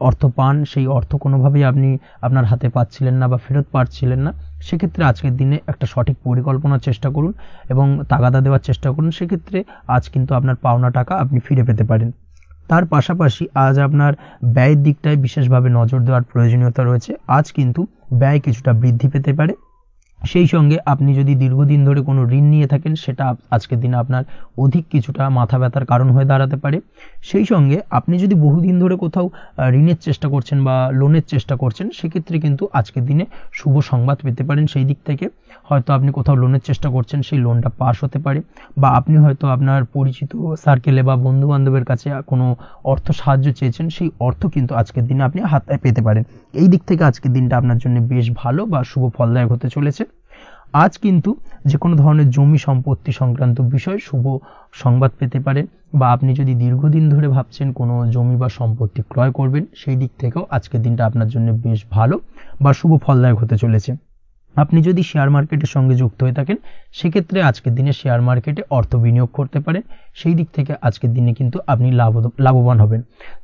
অর্থ পান, সেই অর্থ কোনোভাবেই আপনি আপনার হাতে পাচ্ছিলেন না বা ফেরত পাচ্ছিলেন না, সেক্ষেত্রে আজকের দিনে একটা সঠিক পরিকল্পনার চেষ্টা করুন এবং তাগাদা দেওয়ার চেষ্টা করুন। সেক্ষেত্রে আজ কিন্তু আপনার পাওনা টাকা আপনি ফিরে পেতে পারেন। তার পাশাপাশি আজ আপনার ব্যয়ের দিকটায় বিশেষভাবে নজর দেওয়ার প্রয়োজনীয়তা রয়েছে। আজ কিন্তু ব্যয় কিছুটা বৃদ্ধি পেতে পারে। সেই সঙ্গে আপনি যদি দীর্ঘদিন ধরে কোনো ঋণ নিয়ে থাকেন সেটা আজকের দিনে আপনার অধিক কিছুটা মাথা ব্যথার কারণ হয়ে দাঁড়াতে পারে। সেই সঙ্গে আপনি যদি বহুদিন ধরে কোথাও ঋণের চেষ্টা করছেন বা লোনের চেষ্টা করছেন, সেক্ষেত্রে কিন্তু আজকের দিনে শুভ সংবাদ পেতে পারেন। সেই দিক থেকে হয়তো আপনি কোথাও লোনের চেষ্টা করছেন, সেই লোনটা পাস হতে পারে, বা আপনি হয়তো আপনার পরিচিত সার্কেলে বা বন্ধু বান্ধবের কাছে কোনো অর্থ সাহায্য চেয়েছেন, সেই অর্থ কিন্তু আজকের দিনে আপনি হাতে পেতে পারেন। এই দিক থেকে আজকের দিনটা আপনার জন্য বেশ ভালো বা শুভ ফলদায়ক হতে চলেছে। আজ কিন্তু যে কোনো ধরনের জমি সম্পত্তি সংক্রান্ত বিষয়ে শুভ সংবাদ পেতে পারেন, বা আপনি যদি দীর্ঘদিন ধরে ভাবছেন কোনো জমি বা সম্পত্তি ক্রয় করবেন, সেই দিক থেকেও আজকের দিনটা আপনার জন্য বেশ ভালো বা শুভ ফলদায়ক হতে চলেছে। আপনি যদি শেয়ার মার্কেটের সঙ্গে যুক্ত হয়ে থাকেন, সেক্ষেত্রে আজকের দিনে শেয়ার মার্কেটে অর্থ বিনিয়োগ করতে পারেন। সেই দিক থেকে আজকের দিনে কিন্তু আপনি লাভবান হবেন।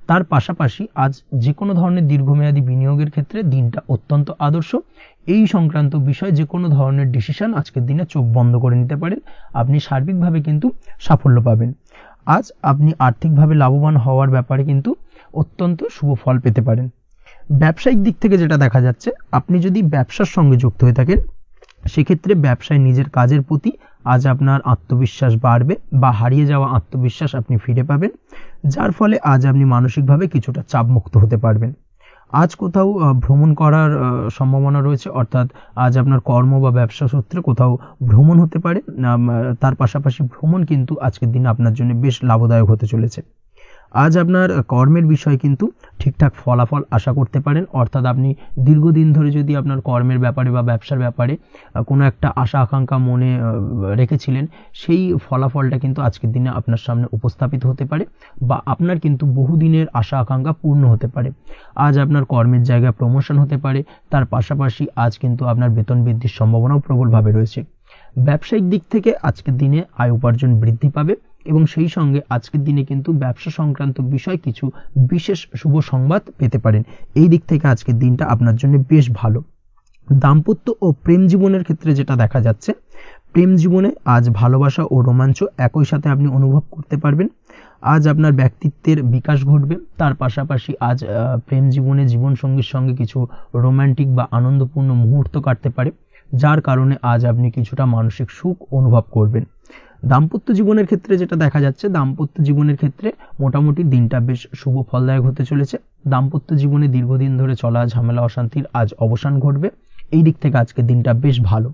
তার পাশাপাশি আজ যে কোনো ধরনের দীর্ঘমেয়াদী বিনিয়োগের ক্ষেত্রে দিনটা অত্যন্ত আদর্শ। এই সংক্রান্ত বিষয়ে যে কোনো ধরনের ডিসিশন আজকের দিনে চোখ বন্ধ করে নিতে পারেন, আপনি সার্বিকভাবে কিন্তু সাফল্য পাবেন। আজ আপনি আর্থিকভাবে লাভবান হওয়ার ব্যাপারে কিন্তু অত্যন্ত শুভ ফল পেতে পারেন। ব্যবসায়িক দিক থেকে যেটা দেখা যাচ্ছে, আপনি যদি ব্যবসার সঙ্গে যুক্ত হয়ে থাকেন, সেক্ষেত্রে ব্যবসায় নিজের কাজের প্রতি আজ আপনার আত্মবিশ্বাস বাড়বে, বা হারিয়ে যাওয়া আত্মবিশ্বাস আপনি ফিরে পাবেন, যার ফলে আজ আপনি মানসিকভাবে কিছুটা চাপমুক্ত হতে পারবেন। আজ কোথাও ভ্রমণ করার সম্ভাবনা রয়েছে, অর্থাৎ আজ আপনার কর্ম বা ব্যবসা সূত্রে কোথাও ভ্রমণ হতে পারে। তার পাশাপাশি ভ্রমণ কিন্তু আজকের দিনে আপনার জন্য বেশ লাভদায়ক হতে চলেছে। আজ আপনার কর্মের বিষয়ে কিন্তু ঠিকঠাক ফলাফল আশা করতে পারেন, অর্থাৎ আপনি দীর্ঘদিন ধরে যদি আপনার কর্মের ব্যাপারে বা ব্যবসার ব্যাপারে কোনো একটা আশা আকাঙ্ক্ষা মনে রেখেছিলেন, সেই ফলাফলটা কিন্তু আজকের দিনে আপনার সামনে উপস্থাপিত হতে পারে, বা আপনার কিন্তু বহুদিনের আশা আকাঙ্ক্ষা পূর্ণ হতে পারে। আজ আপনার কর্মের জায়গায় প্রমোশন হতে পারে। তার পাশাপাশি আজ কিন্তু আপনার বেতন বৃদ্ধির সম্ভাবনাও প্রবলভাবে রয়েছে। ব্যবসায়িক দিক থেকে আজকের দিনে আয় উপার্জন বৃদ্ধি পাবে, এবং সেই সঙ্গে আজকের দিনে কিন্তু ব্যবসা সংক্রান্ত বিষয় কিছু বিশেষ শুভ সংবাদ পেতে পারেন। এই দিক থেকে আজকের দিনটা আপনার জন্য বেশ ভালো। দাম্পত্য ও প্রেম জীবনের ক্ষেত্রে যেটা দেখা যাচ্ছে, প্রেম জীবনে আজ ভালোবাসা ও রোমাঞ্চ একই সাথে আপনি অনুভব করতে পারবেন। আজ আপনার ব্যক্তিত্বের বিকাশ ঘটবে। তার পাশাপাশি আজ প্রেম জীবনে জীবনসঙ্গীর সঙ্গে কিছু রোমান্টিক বা আনন্দপূর্ণ মুহূর্ত কাটতে পারে, যার কারণে আজ আপনি কিছুটা মানসিক সুখ অনুভব করবেন। দাম্পত্য জীবনের ক্ষেত্রে যেটা দেখা যাচ্ছে, দাম্পত্য জীবনের ক্ষেত্রে মোটামুটি দিনটা বেশ শুভ ফলদায়ক হতে চলেছে। দাম্পত্য জীবনে দীর্ঘদিন ধরে চলা ঝামেলা অশান্তির আজ অবসান ঘটবে। এই দিক থেকে আজকের দিনটা বেশ ভালো।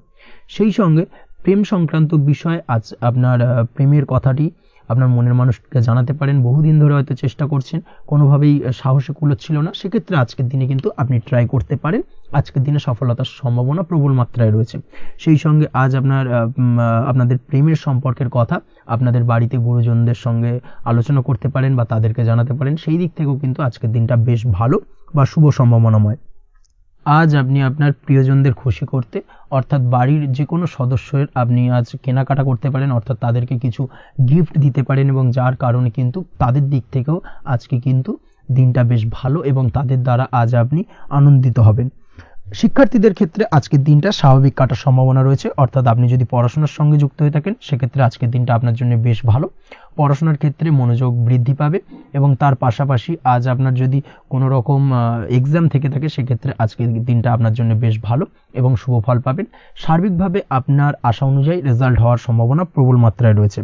সেই সঙ্গে প্রেম সংক্রান্ত বিষয়ে আজ আপনার প্রেমের কথাটি আপনার মনের মানুষকে জানাতে পারেন। বহুদিন ধরে হয়তো চেষ্টা করছেন, কোনোভাবেই সাহসে কুলোচ্ছিল না, সেক্ষেত্রে আজকের দিনে কিন্তু আপনি ট্রাই করতে পারেন। আজকের দিনে সফলতার সম্ভাবনা প্রবল মাত্রায় রয়েছে। সেই সঙ্গে আজ আপনাদের প্রেমের সম্পর্কের কথা আপনাদের বাড়িতে গুরুজনদের সঙ্গে আলোচনা করতে পারেন, বা তাদেরকে জানাতে পারেন। সেই দিক থেকেও কিন্তু আজকের দিনটা বেশ ভালো বা শুভ সম্ভাবনাময়। আজ আপনি আপনার প্রিয়জনদের খুশি করতে, অর্থাৎ বাড়ির যে কোনো সদস্যের আপনি আজ কেনাকাটা করতে পারেন, অর্থাৎ তাদেরকে কিছু গিফট দিতে পারেন, এবং যার কারণে কিন্তু তাদের দিক থেকেও আজকে কিন্তু দিনটা বেশ ভালো, এবং তাদের দ্বারা আজ আপনি আনন্দিত হবেন। শিক্ষার্থীদের ক্ষেত্রে আজকের দিনটা স্বাভাবিক কাটার সম্ভাবনা রয়েছে, অর্থাৎ আপনি যদি পড়াশোনার সঙ্গে যুক্ত হয়ে থাকেন, সেক্ষেত্রে আজকের দিনটা আপনার জন্য বেশ ভালো। পড়াশোনার ক্ষেত্রে মনোযোগ বৃদ্ধি পাবে, এবং তার পাশাপাশি আজ আপনার যদি কোনো রকম এক্সাম থেকে থাকে, সেক্ষেত্রে আজকের দিনটা আপনার জন্য বেশ ভালো এবং শুভ ফল পাবেন। সার্বিকভাবে আপনার আশা অনুযায়ী রেজাল্ট হওয়ার সম্ভাবনা প্রবল মাত্রায় রয়েছে।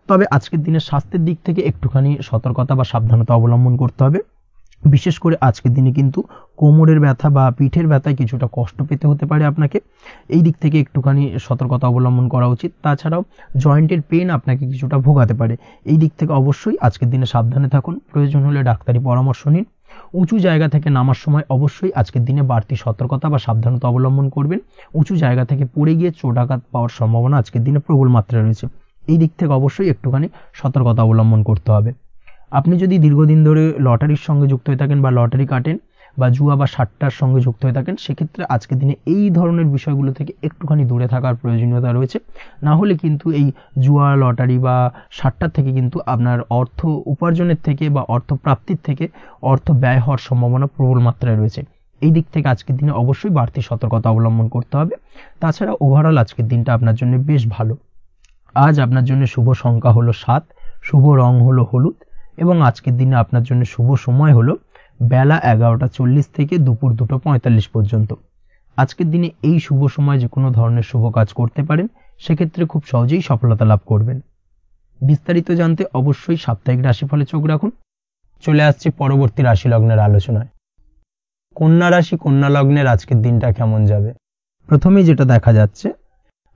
তবে আজকের দিনে স্বাস্থ্যের দিক থেকে একটুখানি সতর্কতা বা সাবধানতা অবলম্বন করতে হবে। বিশেষ করে আজকের দিনে কিন্তু কোমরের ব্যথা বা পিঠের ব্যথায় কিছুটা কষ্ট পেতে হতে পারে আপনাকে। এই দিক থেকে একটুখানি সতর্কতা অবলম্বন করা উচিত। তাছাড়াও জয়েন্টের পেন আপনাকে কিছুটা ভোগাতে পারে। এই দিক থেকে অবশ্যই আজকের দিনে সাবধানে থাকুন। প্রয়োজন হলে ডাক্তারি পরামর্শ নিন। উঁচু জায়গা থেকে নামার সময় অবশ্যই আজকের দিনে বাড়তি সতর্কতা বা সাবধানতা অবলম্বন করবেন। উঁচু জায়গা থেকে পড়ে গিয়ে চোটাঘাত পাওয়ার সম্ভাবনা আজকের দিনে প্রবল মাত্রায় রয়েছে। এই দিক থেকে অবশ্যই একটুখানি সতর্কতা অবলম্বন করতে হবে। আপনি যদি দীর্ঘদিন ধরে লটারির সঙ্গে যুক্ত হয়ে থাকেন, বা লটারি কাটেন, বা জুয়া বা সাট্টার সঙ্গে যুক্ত হয়ে থাকেন, সেক্ষেত্রে আজকের দিনে এই ধরনের বিষয়গুলো থেকে একটুখানি দূরে থাকার প্রয়োজনীয়তা রয়েছে। না হলে কিন্তু এই জুয়া, লটারি বা সাট্টার থেকে কিন্তু আপনার অর্থ উপার্জনের থেকে বা অর্থ প্রাপ্তির থেকে অর্থ ব্যয় হওয়ার সম্ভাবনা প্রবল মাত্রায় রয়েছে। এই দিক থেকে আজকের দিনে অবশ্যই বাড়তি সতর্কতা অবলম্বন করতে হবে। তাছাড়া ওভারঅল আজকের দিনটা আপনার জন্য বেশ ভালো। আজ আপনার জন্য শুভ সংখ্যা হলো 7, শুভ রং হলো হলুদ, এবং আজকের দিনে আপনার জন্য শুভ সময় হলো বেলা 11:40 থেকে দুপুর 2:45 পর্যন্ত। আজকের দিনে এই শুভ সময় যে কোনো ধরনের শুভ কাজ করতে পারেন, সেক্ষেত্রে খুব সহজেই সফলতা লাভ করবেন। বিস্তারিত জানতে অবশ্যই সাপ্তাহিক রাশিফলে চোখ রাখুন। চলে আসছি পরবর্তী রাশি লগ্নের আলোচনায়। কন্যা রাশি, কন্যা লগ্নের আজকের দিনটা কেমন যাবে? প্রথমেই যেটা দেখা যাচ্ছে,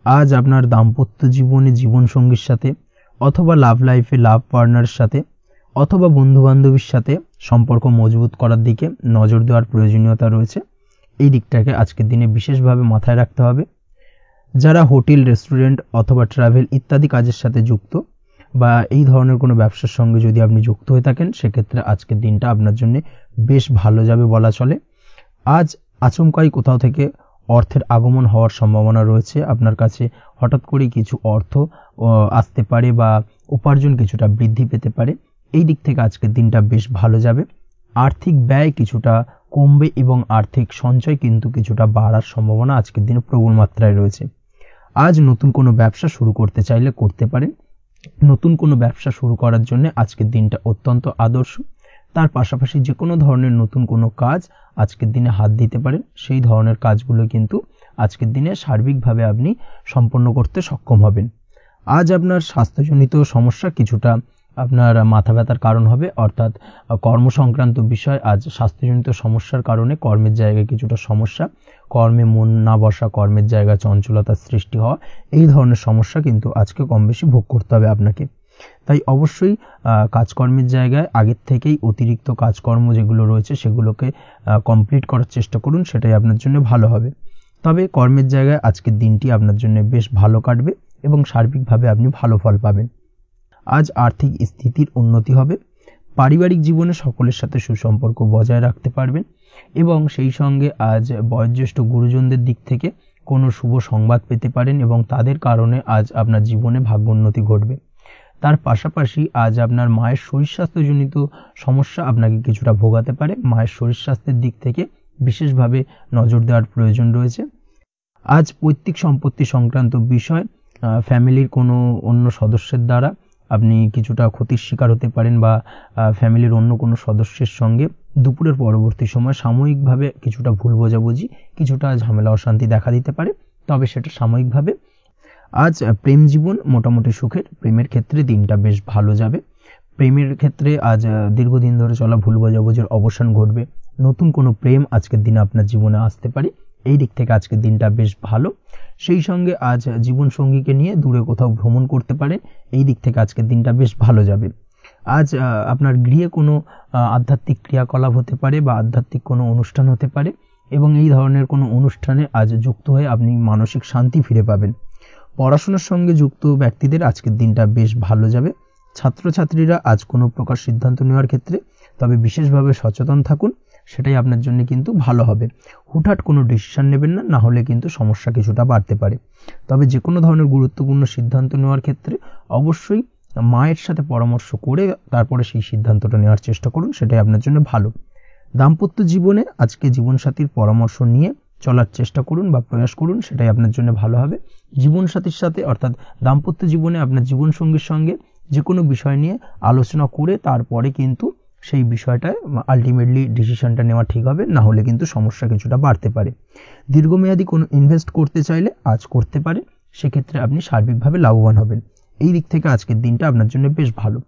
আজ আপনার দাম্পত্য জীবনে জীবনসঙ্গীর সাথে অথবা লাভ লাইফে লাভ পার্টনারের সাথে অথবা বন্ধু বান্ধবীর সাথে সম্পর্ক মজবুত করার দিকে নজর দেওয়ার প্রয়োজনীয়তা রয়েছে। এই দিকটাকে আজকের দিনে বিশেষভাবে মাথায় রাখতে হবে। যারা হোটেল, রেস্টুরেন্ট অথবা ট্রাভেল ইত্যাদি কাজের সাথে যুক্ত বা এই ধরনের কোনো ব্যবসার সঙ্গে যদি আপনি যুক্ত হয়ে থাকেন, সেক্ষেত্রে আজকের দিনটা আপনার জন্য বেশ ভালো যাবে বলা চলে। আজ আচমকাই কোথাও থেকে অর্থের আগমন হওয়ার সম্ভাবনা রয়েছে। আপনার কাছে হঠাৎ করেই কিছু অর্থ আসতে পারে বা উপার্জন কিছুটা বৃদ্ধি পেতে পারে। এই দিক থেকে আজকের দিনটা বেশ ভালো যাবে। আর্থিক ব্যয় কিছুটা কমবে এবং আর্থিক সঞ্চয় কিন্তু কিছুটা বাড়ার সম্ভাবনা আজকের দিনে প্রবল মাত্রায় রয়েছে। আজ নতুন কোনো ব্যবসা শুরু করতে চাইলে করতে পারেন। নতুন কোনো ব্যবসা শুরু করার জন্য আজকের দিনটা অত্যন্ত আদর্শ। তার পাশাপাশি যে কোনো ধরনের নতুন কোনো কাজ আজকের দিনে হাত দিতে পারেন। সেই ধরনের কাজগুলো কিন্তু আজকের দিনে সার্বিকভাবে আপনি সম্পন্ন করতে সক্ষম হবেন। আজ আপনার স্বাস্থ্যজনিত সমস্যা কিছুটা আপনার মাথা ব্যথার কারণ হবে, অর্থাৎ কর্ম সংক্রান্ত বিষয়। আজ স্বাস্থ্যজনিত সমস্যার কারণে কর্মের জায়গায় কিছুটা সমস্যা, কর্মে মন না বসা, কর্মের জায়গায় চঞ্চলতার সৃষ্টি হওয়া, এই ধরনের সমস্যা কিন্তু আজকে কম বেশি ভোগ করতে হবে আপনাকে। তাই অবশ্যই কাজকর্মের জায়গায় আগের থেকেই অতিরিক্ত কাজকর্ম যেগুলো রয়েছে সেগুলোকে কমপ্লিট করার চেষ্টা করুন, সেটাই আপনার জন্য ভালো হবে। তবে কর্মের জায়গায় আজকের দিনটি আপনার জন্য বেশ ভালো কাটবে এবং সার্বিকভাবে আপনি ভালো ফল পাবেন। আজ আর্থিক স্থিতির উন্নতি হবে। পারিবারিক জীবনে সকলের সাথে সুসম্পর্ক বজায় রাখতে পারবেন এবং সেই সঙ্গে আজ বয়োজ্যেষ্ঠ গুরুজনদের দিক থেকে কোনো শুভ সংবাদ পেতে পারেন এবং তাদের কারণে আজ আপনার জীবনে ভাগ্যোন্নতি ঘটবে। তার পাশাপাশি আজ আপনার মায়ের শরীর স্বাস্থ্যজনিত সমস্যা আপনাকে কিছুটা ভোগাতে পারে। মায়ের শরীর স্বাস্থ্যের দিক থেকে বিশেষভাবে নজর দেওয়ার প্রয়োজন রয়েছে। আজ পৈতৃক সম্পত্তি সংক্রান্ত বিষয়, ফ্যামিলির কোনো অন্য সদস্যের দ্বারা আপনি কিছুটা ক্ষতির শিকার হতে পারেন বা ফ্যামিলির অন্য কোনো সদস্যের সঙ্গে দুপুরের পরবর্তী সময় সাময়িকভাবে কিছুটা ভুল বোঝাবুঝি, কিছুটা ঝামেলা অশান্তি দেখা দিতে পারে, তবে সেটা সাময়িকভাবে। আজ প্রেম জীবন মোটামুটি সুখের। প্রেমের ক্ষেত্রে দিনটা বেশ ভালো যাবে। প্রেমের ক্ষেত্রে আজ দীর্ঘদিন ধরে চলা ভুল বোঝাবুঝির অবসান ঘটবে। নতুন কোনো প্রেম আজকের দিনে আপনার জীবনে আসতে পারে। এই দিক থেকে আজকের দিনটা বেশ ভালো। সেই সঙ্গে আজ জীবন সঙ্গীকে নিয়ে দূরে কোথাও ভ্রমণ করতে পারে। এই দিক থেকে আজকের দিনটা বেশ ভালো যাবে। আজ আপনার গৃহে কোনো আধ্যাত্মিক ক্রিয়াকলাপ হতে পারে বা আধ্যাত্মিক কোনো অনুষ্ঠান হতে পারে এবং এই ধরনের কোনো অনুষ্ঠানে আজ যুক্ত হয়ে আপনি মানসিক শান্তি ফিরে পাবেন। পড়াশোনার সঙ্গে যুক্ত ব্যক্তিদের আজকের দিনটা বেশ ভালো যাবে। ছাত্রছাত্রীরা আজ কোনো প্রকার সিদ্ধান্ত নেওয়ার ক্ষেত্রে তবে বিশেষভাবে সচেতন থাকুন, সেটাই আপনার জন্য কিন্তু ভালো হবে। হুটহাট কোনো ডিসিশন নেবেন না, না হলে কিন্তু সমস্যা কিছুটা বাড়তে পারে। তবে যে কোনো ধরনের গুরুত্বপূর্ণ সিদ্ধান্ত নেওয়ার ক্ষেত্রে অবশ্যই মায়ের সাথে পরামর্শ করে তারপরে সেই সিদ্ধান্তটা নেওয়ার চেষ্টা করুন, সেটাই আপনার জন্য ভালো। দাম্পত্য জীবনে আজকে জীবনসাথীর পরামর্শ নিয়ে চলার চেষ্টা করুন বা প্রয়াস করুন, সেটাই আপনার জন্য ভালো হবে। জীবনসাথীর সাথে অর্থাৎ দাম্পত্য জীবনে আপনার জীবনসঙ্গীর সঙ্গে যে কোনো বিষয় নিয়ে আলোচনা করে তারপরে কিন্তু সেই বিষয়টায় আলটিমেটলি ডিসিশনটা নেওয়া ঠিক হবে, না হলে কিন্তু সমস্যা কিছুটা বাড়তে পারে। দীর্ঘমেয়াদী কোনো ইনভেস্ট করতে চাইলে আজ করতে পারে, সেক্ষেত্রে আপনি সার্বিকভাবে লাভবান হবেন। এই দিক থেকে আজকের দিনটা আপনার জন্য বেশ ভালো।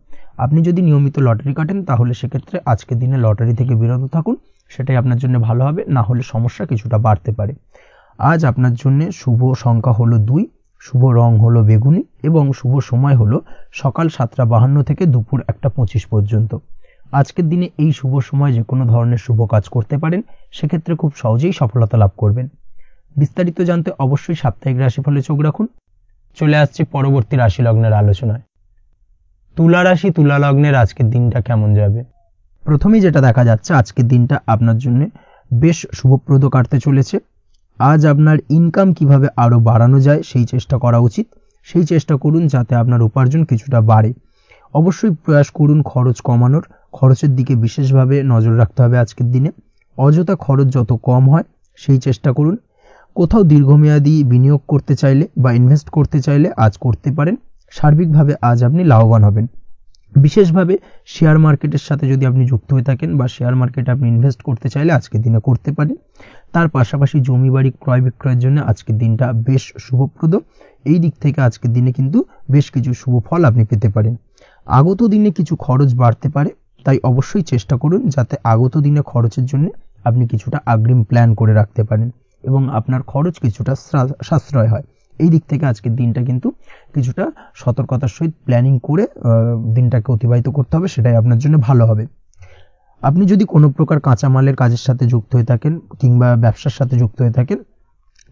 আপনি যদি নিয়মিত লটারি কাটেন তাহলে সেক্ষেত্রে আজকের দিনে লটারি থেকে বিরত থাকুন, সেটাই আপনার জন্য ভালো হবে, না হলে সমস্যা কিছুটা বাড়তে পারে। আজ আপনার জন্য শুভ সংখ্যা হলো 2, শুভ রং হলো বেগুনি এবং শুভ সময় হলো সকাল 7:52 থেকে দুপুর 1:25 পর্যন্ত। আজকের দিনে এই শুভ সময় যে কোনো ধরনের শুভ কাজ করতে পারেন, সেক্ষেত্রে খুব সহজেই সফলতা লাভ করবেন। বিস্তারিত জানতে অবশ্যই সাপ্তাহিক রাশিফলে চোখ রাখুন। চলে আসছি পরবর্তী রাশি লগ্নের আলোচনায়। তুলা রাশি, তুলা লগ্নের আজকের দিনটা কেমন যাবে? প্রথমেই যেটা দেখা যাচ্ছে, আজকের দিনটা আপনার জন্য বেশ শুভপ্রদ কাটতে চলেছে। আজ আপনার ইনকাম কিভাবে আরো বাড়ানো যায় সেই চেষ্টা করা উচিত। সেই চেষ্টা করুন যাতে আপনার উপার্জন কিছুটা বাড়ে। অবশ্যই প্রয়াস করুন খরচ কমানোর। খরচের দিকে বিশেষভাবে নজর রাখতে হবে আজকের দিনে। অযথা খরচ যত কম হয় সেই চেষ্টা করুন। কোথাও দীর্ঘমেয়াদী বিনিয়োগ করতে চাইলে বা ইনভেস্ট করতে চাইলে আজ করতে পারেন। সার্বিকভাবে আজ আপনি লাভবান হবেন। বিশেষভাবে শেয়ার মার্কেটের সাথে যদি আপনি যুক্ত হয়ে থাকেন বা শেয়ার মার্কেটে আপনি ইনভেস্ট করতে চাইলে আজকের দিনে করতে পারেন। তার পাশাপাশি জমি বাড়ি ক্রয় বিক্রয়ের জন্য আজকের দিনটা বেশ শুভপ্রদ। এই দিক থেকে আজকের দিনে কিন্তু বেশ কিছু শুভ ফল আপনি পেতে পারেন। আগত দিনে কিছু খরচ বাড়তে পারে, তাই অবশ্যই চেষ্টা করুন যাতে আগত দিনে খরচের জন্য আপনি কিছুটা অগ্রিম প্ল্যান করে রাখতে পারেন এবং আপনার খরচ কিছুটা সাশ্রয় হয়। এই দিক থেকে আজকের দিনটা কিন্তু কিছুটা সতর্কতার সহিত প্ল্যানিং করে দিনটাকে অতিবাহিত করতে হবে, সেটাই আপনার জন্য ভালো হবে। আপনি যদি কোনো প্রকার কাঁচামালের কাজের সাথে যুক্ত হয়ে থাকেন কিংবা ব্যবসার সাথে যুক্ত হয়ে থাকেন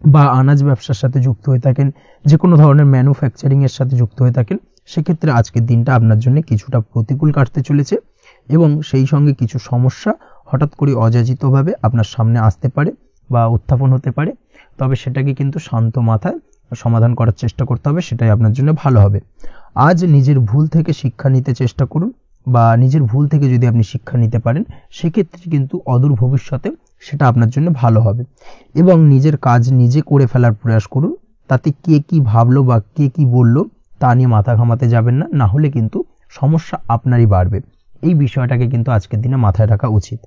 বা আনাজ ব্যবসার সাথে যুক্ত হয়ে থাকেন, যে কোনো ধরনের ম্যানুফ্যাকচারিং এর সাথে যুক্ত হয়ে থাকেন, সেক্ষেত্রে আজকের দিনটা আপনার জন্য কিছুটা প্রতিকূল কাটতে চলেছে এবং সেই সঙ্গে কিছু সমস্যা হঠাৎ করে অযাচিতভাবে আপনার সামনে আসতে পারে বা উত্থাপন হতে পারে। তবে সেটাকে কিন্তু শান্ত মাথায় সমাধান করার চেষ্টা করতে হবে, সেটাই আপনার জন্য ভালো হবে। আজ নিজের ভুল থেকে শিক্ষা নিতে চেষ্টা করুন বা নিজের ভুল থেকে যদি আপনি শিক্ষা নিতে পারেন সেক্ষেত্রে কিন্তু অদূর ভবিষ্যতে সেটা আপনার জন্য ভালো হবে এবং নিজের কাজ নিজে করে ফেলার প্রয়াস করুন। তাতে কে কি ভাবলো বা কে কি বললো তা নিয়ে মাথা ঘামাতে যাবেন না, না হলে কিন্তু সমস্যা আপনারই বাড়বে। এই বিষয়টাকে কিন্তু আজকের দিনে মাথায় রাখা উচিত।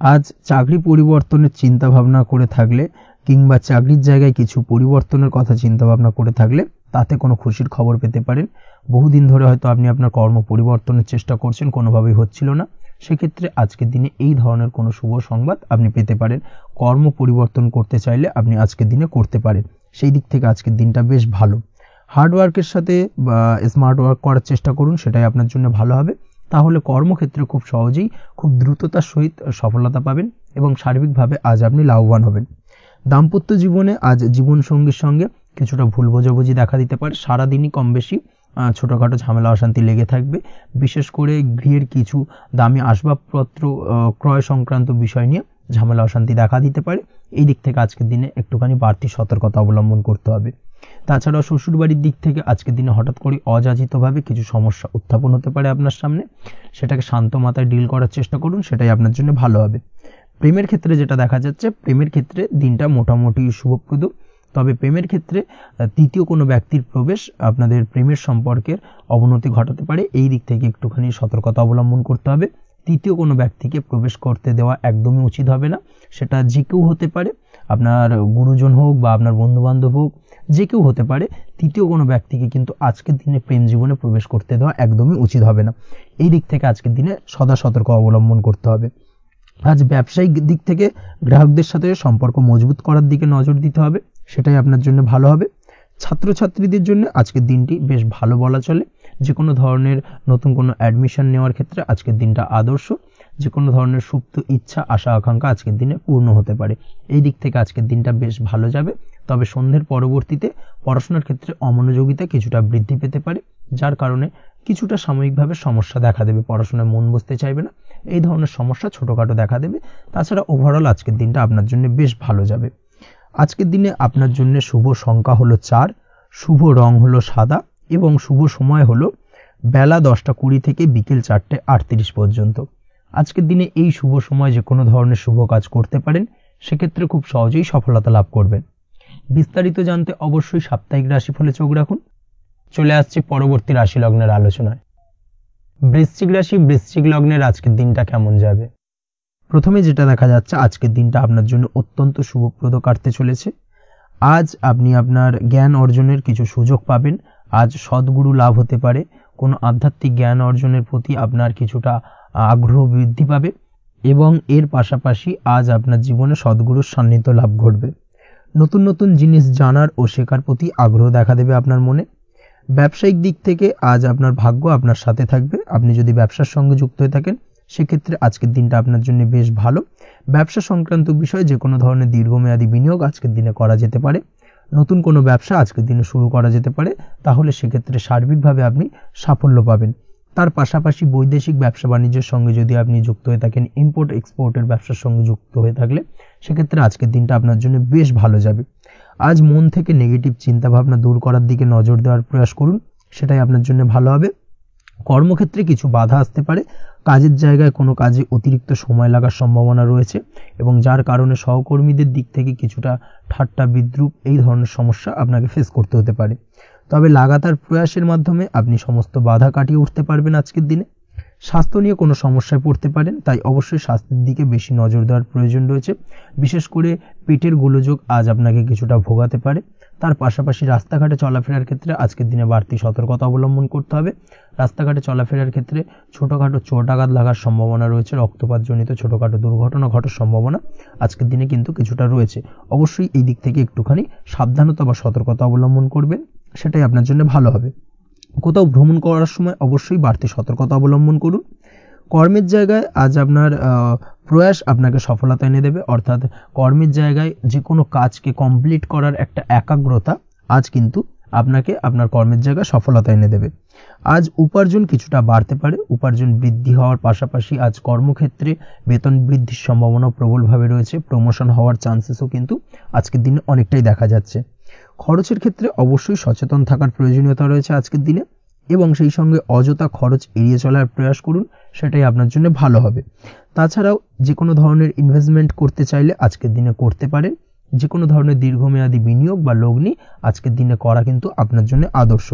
আজ চাকরি পরিবর্তনের চিন্তা ভাবনা করে থাকলে কিংবা চাকরির জায়গায় কিছু পরিবর্তনের কথা চিন্তা ভাবনা করে থাকলে তাতে কোনো খুশির খবর পেতে পারেন। বহুদিন ধরে হয়তো আপনি আপনার কর্ম পরিবর্তনের চেষ্টা করছেন, কোনোভাবেই হচ্ছিল না, সেক্ষেত্রে আজকের দিনে এই ধরনের কোনো শুভ সংবাদ আপনি পেতে পারেন। কর্ম পরিবর্তন করতে চাইলে আপনি আজকের দিনে করতে পারেন, সেই দিক থেকে আজকের দিনটা বেশ ভালো। হার্ডওয়ার্কের সাথে বা স্মার্ট ওয়ার্ক করার চেষ্টা করুন, সেটাই আপনার জন্য ভালো হবে। তাহলে কর্মক্ষেত্রে খুব সহজেই খুব দ্রুততার সহিত সফলতা পাবেন এবং সার্বিকভাবে আজ আপনি লাভবান হবেন। দাম্পত্য জীবনে আজ জীবনসঙ্গীর সঙ্গে কিছুটা ভুল বোঝাবুঝি দেখা দিতে পারে। সারাদিনই কম বেশি ছোটোখাটো ঝামেলা অশান্তি লেগে থাকবে, বিশেষ করে গৃহের কিছু দামি আসবাবপত্র ক্রয় সংক্রান্ত বিষয় নিয়ে ঝামেলা অশান্তি দেখা দিতে পারে। এই দিক থেকে আজকের দিনে একটুখানি বাড়তি সতর্কতা অবলম্বন করতে হবে। তাছাড়াও শ্বশুরবাড়ির দিক থেকে আজকের দিনে হঠাৎ করে অযাচিতভাবে কিছু সমস্যা উত্থাপন হতে পারে আপনার সামনে, সেটাকে শান্ত মাথায় ডিল করার চেষ্টা করুন, সেটাই আপনার জন্য ভালো হবে। প্রেমের ক্ষেত্রে যেটা দেখা যাচ্ছে, প্রেমের ক্ষেত্রে দিনটা মোটামুটি শুভপ্রদ, তবে প্রেমের ক্ষেত্রে তৃতীয় কোনো ব্যক্তির প্রবেশ আপনাদের প্রেমের সম্পর্কের অবনতি ঘটাতে পারে। এই দিক থেকে একটুখানি সতর্কতা অবলম্বন করতে হবে। তৃতীয় কোনো ব্যক্তিকে প্রবেশ করতে দেওয়া একদমই উচিত হবে না, সেটা যে কেউ হতে পারে, আপনার গুরুজন হোক বা আপনার বন্ধুবান্ধব হোক, যে কেউ হতে পারে। তৃতীয় কোনো ব্যক্তিকে কিন্তু আজকের দিনে প্রেম জীবনে প্রবেশ করতে দেওয়া একদমই উচিত হবে না। এই দিক থেকে আজকের দিনে সদা সতর্ক অবলম্বন করতে হবে। আজ ব্যবসায়িক দিক থেকে গ্রাহকদের সাথে সম্পর্ক মজবুত করার দিকে নজর দিতে হবে, সেটাই আপনার জন্য ভালো হবে। ছাত্রছাত্রীদের জন্য আজকের দিনটি বেশ ভালো বলা চলে। যে কোনো ধরনের নতুন কোনো অ্যাডমিশন নেওয়ার ক্ষেত্রে আজকের দিনটা আদর্শ। যে কোনো ধরনের সুপ্ত ইচ্ছা আশা আকাঙ্ক্ষা আজকের দিনে পূর্ণ হতে পারে। এই দিক থেকে আজকের দিনটা বেশ ভালো যাবে। তবে সন্ধ্যের পরবর্তীতে পড়াশোনার ক্ষেত্রে অমনোযোগিতা কিছুটা বৃদ্ধি পেতে পারে, যার কারণে কিছুটা সাময়িকভাবে সমস্যা দেখা দেবে, পড়াশোনায় মন বসতে চাইবে না, এই ধরনের সমস্যা ছোটোখাটো দেখা দেবে। তাছাড়া ওভারঅল আজকের দিনটা আপনার জন্য বেশ ভালো যাবে। আজকের দিনে আপনার জন্য শুভ সংখ্যা হলো 4, শুভ রং হলো সাদা এবং শুভ সময় হলো বেলা 10:20 থেকে বিকেল 4:38 পর্যন্ত। আজকের দিনে এই শুভ সময় যে কোনো ধরনের শুভ কাজ করতে পারেন, সেক্ষেত্রে খুব সহজেই সফলতা লাভ করবেন। বিস্তারিত জানতে অবশ্যই সাপ্তাহিক রাশিফলে চোখ রাখুন। চলে আসছে পরবর্তী রাশি লগ্নের আলোচনায়। বৃশ্চিক রাশি, বৃশ্চিক লগ্নের আজকের দিনটা কেমন যাবে? প্রথমে যেটা দেখা যাচ্ছে, আজকের দিনটা আপনার জন্য অত্যন্ত শুভপ্রদ কাটতে চলেছে। আজ আপনি আপনার জ্ঞান অর্জনের কিছু সুযোগ পাবেন। আজ সদ্গুরু লাভ হতে পারে। কোনো আধ্যাত্মিক জ্ঞান অর্জনের প্রতি আপনার কিছুটা আগ্রহ বৃদ্ধি পাবে এবং এর পাশাপাশি আজ আপনার জীবনে সদ্গুরুর সান্নিধ্য লাভ ঘটবে। নতুন নতুন জিনিস জানার ও শেখার প্রতি আগ্রহ দেখা দেবে আপনার মনে। ব্যবসায়িক দিক থেকে আজ আপনার ভাগ্য আপনার সাথে থাকবে। আপনি যদি ব্যবসার সঙ্গে যুক্ত হয়ে থাকেন, সেক্ষেত্রে আজকের দিনটা আপনার জন্য বেশ ভালো। ব্যবসা সংক্রান্ত বিষয়ে যে কোনো ধরনের দীর্ঘমেয়াদী বিনিয়োগ আজকের দিনে করা যেতে পারে। নতুন কোনো ব্যবসা আজকের দিনে শুরু করা যেতে পারে, তাহলে সেক্ষেত্রে সার্বিকভাবে আপনি সাফল্য পাবেন। তার পাশাপাশি বৈদেশিক ব্যবসা বাণিজ্যের সঙ্গে যদি আপনি যুক্ত হয়ে থাকেন, ইম্পোর্ট এক্সপোর্টের ব্যবসার সঙ্গে যুক্ত হয়ে থাকলে, সেক্ষেত্রে আজকের দিনটা আপনার জন্য বেশ ভালো যাবে। আজ মন থেকে নেগেটিভ চিন্তাভাবনা দূর করার দিকে নজর দেওয়ার প্রয়াস করুন, সেটাই আপনার জন্য ভালো হবে। কর্মক্ষেত্রে কিছু বাধা আসতে পারে। কাজের জায়গায় কোনো কাজে অতিরিক্ত সময় লাগার সম্ভাবনা রয়েছে এবং যার কারণে সহকর্মীদের দিক থেকে কিছুটা ঠাট্টা বিদ্রূপ এই ধরনের সমস্যা আপনাকে ফেস করতে হতে পারে। তবে লাগাতার প্রয়াসের মাধ্যমে আপনি সমস্ত বাধা কাটিয়ে উঠতে পারবেন আজকের দিনে। স্বাস্থ্য নিয়ে কোনো সমস্যায় পড়তে পারেন, তাই অবশ্যই স্বাস্থ্যের দিকে বেশি নজর দেওয়ার প্রয়োজন রয়েছে। বিশেষ করে পেটের গোলযোগ আজ আপনাকে কিছুটা ভোগাতে পারে। তার পাশাপাশি রাস্তাঘাটে চলাফেরার ক্ষেত্রে আজকের দিনে বাড়তি সতর্কতা অবলম্বন করতে হবে। রাস্তাঘাটে চলাফেরার ক্ষেত্রে ছোটোখাটো চোট আঘাত লাগার সম্ভাবনা রয়েছে, রক্তপাতজনিত ছোটোখাটো দুর্ঘটনা ঘটার সম্ভাবনা আজকের দিনে কিন্তু কিছুটা রয়েছে। অবশ্যই এই দিক থেকে একটুখানি সাবধানতা বা সতর্কতা অবলম্বন করবেন, সেটাই আপনার জন্য ভালো হবে। কোথাও ভ্রমণ করার সময় অবশ্যই বাড়তি সতর্কতা অবলম্বন করুন। কর্মের জায়গায় আজ আপনার প্রয়াস আপনাকে সফলতা এনে দেবে, অর্থাৎ কর্মের জায়গায় যে কোনো কাজকে কমপ্লিট করার একটা একাগ্রতা আজ কিন্তু আপনাকে আপনার কর্মের জায়গায় সফলতা এনে দেবে। আজ উপার্জন কিছুটা বাড়তে পারে, উপার্জন বৃদ্ধি হওয়ার পাশাপাশি আজ কর্মক্ষেত্রে বেতন বৃদ্ধির সম্ভাবনা প্রবলভাবে রয়েছে, প্রমোশন হওয়ার চান্সেসও কিন্তু আজকের দিনে অনেকটাই দেখা যাচ্ছে। খরচের ক্ষেত্রে অবশ্যই সচেতন থাকার প্রয়োজনীয়তা রয়েছে আজকের দিনে, এবং সেই সঙ্গে অযথা খরচ এড়িয়ে চলার প্রয়াস করুন, সেটাই আপনার জন্য ভালো হবে। তাছাড়াও যে কোনো ধরনের ইনভেস্টমেন্ট করতে চাইলে আজকের দিনে করতে পারেন। যে কোনো ধরনের দীর্ঘমেয়াদী বিনিয়োগ বা লগ্নি আজকের দিনে করা কিন্তু আপনার জন্য আদর্শ।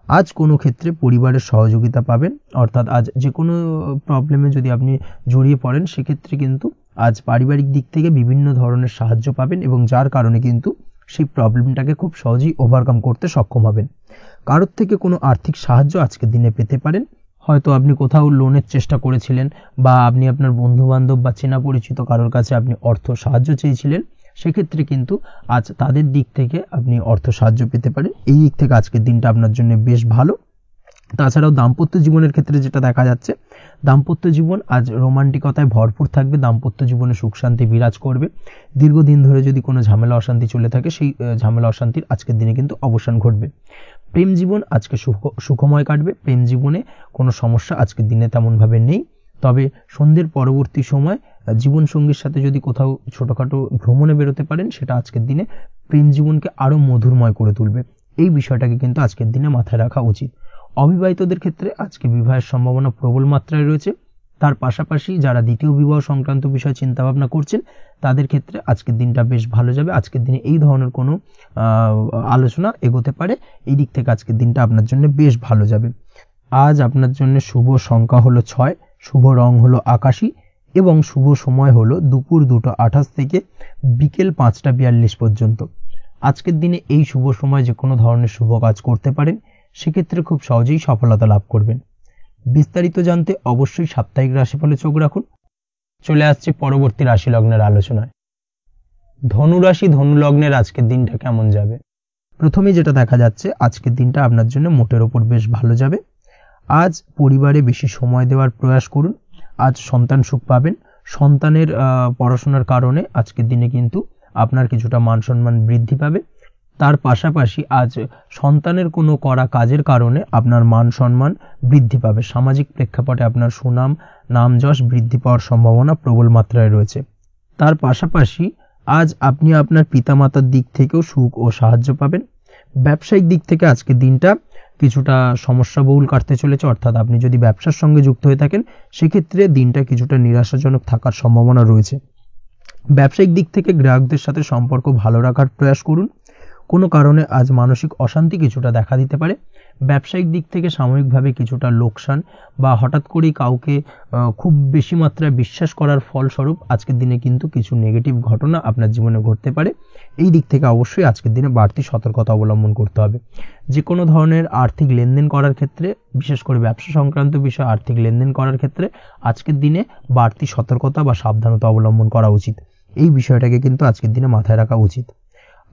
আজ কোনো ক্ষেত্রে পরিবারের সহযোগিতা পাবেন, অর্থাৎ আজ যে কোনো প্রবলেমে যদি আপনি জড়িয়ে পড়েন সেক্ষেত্রে কিন্তু আজ পারিবারিক দিক থেকে বিভিন্ন ধরনের সাহায্য পাবেন, এবং যার কারণে কিন্তু সেই প্রবলেমটাকে খুব সহজেই ওভারকাম করতে সক্ষম হবেন। কারোর থেকে কোনো আর্থিক সাহায্য আজকের দিনে পেতে পারেন। হয়তো আপনি কোথাও লোনের চেষ্টা করেছিলেন, বা আপনি আপনার বন্ধু বান্ধব বা চেনা পরিচিত কারোর কাছে আপনি অর্থ সাহায্য চেয়েছিলেন, সেক্ষেত্রে কিন্তু আজ তাদের দিক থেকে আপনি অর্থ সাহায্য পেতে পারেন। এই দিক থেকে আজকের দিনটা আপনার জন্য বেশ ভালো। তাছাড়াও দাম্পত্য জীবনের ক্ষেত্রে যেটা দেখা যাচ্ছে, দাম্পত্য জীবন আজ রোমান্টিকতায় ভরপুর থাকবে, দাম্পত্য জীবনে সুখ শান্তি বিরাজ করবে। দীর্ঘদিন ধরে যদি কোনো ঝামেলা অশান্তি চলে থাকে, সেই ঝামেলা অশান্তির আজকের দিনে কিন্তু অবসান ঘটবে। প্রেম জীবন আজকে সুখময় কাটবে, প্রেম জীবনে কোনো সমস্যা আজকের দিনে তেমনভাবে নেই। তবে সন্ধ্যের পরবর্তী সময় জীবনসঙ্গীর সাথে যদি কোথাও ছোটোখাটো ভ্রমণে বেরোতে পারেন, সেটা আজকের দিনে প্রেম জীবনকে আরও মধুরময় করে তুলবে। এই বিষয়টাকে কিন্তু আজকের দিনে মাথায় রাখা উচিত। অবিবাহিতদের ক্ষেত্রে আজকে বিবাহের সম্ভাবনা প্রবল মাত্রায় রয়েছে। তার পাশাপাশি যারা দ্বিতীয় বিবাহ সংক্রান্ত বিষয় চিন্তাভাবনা করছেন, তাদের ক্ষেত্রে আজকের দিনটা বেশ ভালো যাবে। আজকের দিনে এই ধরনের কোনো আলোচনা এগোতে পারে, এই দিক থেকে আজকের দিনটা আপনার জন্য বেশ ভালো যাবে। আজ আপনার জন্য শুভ সংখ্যা হলো 6, শুভ রং হলো আকাশী, এবং শুভ সময় হলো দুপুর 2:28 থেকে বিকেল 5:42 পর্যন্ত। আজকের দিনে এই শুভ সময় যে কোনো ধরনের শুভ কাজ করতে পারেন, সেক্ষেত্রে খুব সহজেই সফলতা লাভ করবেন। বিস্তারিত জানতে অবশ্যই সাপ্তাহিক রাশিফলে চোখ রাখুন। চলে আসছে পরবর্তী রাশি লগ্নের আলোচনায়। ধনু রাশি, ধনু লগ্নের আজকের দিনটা কেমন যাবে? প্রথমেই যেটা দেখা যাচ্ছে, আজকের দিনটা আপনার জন্য মোটের ওপর বেশ ভালো যাবে। আজ পরিবারে বেশি সময় দেওয়ার প্রয়াস করুন। আজ সন্তান সুখ পাবেন। সন্তানের পড়াশোনার কারণে আজকের দিনে কিন্তু আপনার কিছুটা মান সম্মান বৃদ্ধি পাবে। তার পাশাপাশি আজ সন্তানের কোনো করা কাজের কারণে আপনার মান সম্মান বৃদ্ধি পাবে। সামাজিক প্রেক্ষাপটে আপনার সুনাম নাম যশ বৃদ্ধি পাওয়ার সম্ভাবনা প্রবল মাত্রায় রয়েছে। তার পাশাপাশি আজ আপনি আপনার পিতামাতার দিক থেকেও সুখ ও সাহায্য পাবেন। ব্যবসায়িক দিক থেকে আজকের দিনটা কিছুটা সমস্যাবহুল কাটতে চলেছে, অর্থাৎ আপনি যদি ব্যবসার সঙ্গে যুক্ত হয়ে থাকেন, সেক্ষেত্রে দিনটা কিছুটা নিরাশাজনক থাকার সম্ভাবনা রয়েছে। ব্যবসায়িক দিক থেকে গ্রাহকদের সাথে সম্পর্ক ভালো রাখার প্রয়াস করুন। কোনো কারণে আজ মানসিক অশান্তি কিছুটা দেখা দিতে পারে। ব্যবসায়িক দিক থেকে সাময়িকভাবে কিছুটা লোকসান, বা হঠাৎ করেই কাউকে খুব বেশি মাত্রায় বিশ্বাস করার ফলস্বরূপ আজকের দিনে কিন্তু কিছু নেগেটিভ ঘটনা আপনার জীবনে ঘটতে পারে। এই দিক থেকে অবশ্যই আজকের দিনে বাড়তি সতর্কতা অবলম্বন করতে হবে। যে কোনো ধরনের আর্থিক লেনদেন করার ক্ষেত্রে, বিশেষ করে ব্যবসা সংক্রান্ত বিষয় আর্থিক লেনদেন করার ক্ষেত্রে আজকের দিনে বাড়তি সতর্কতা বা সাবধানতা অবলম্বন করা উচিত। এই বিষয়টাকে কিন্তু আজকের দিনে মাথায় রাখা উচিত।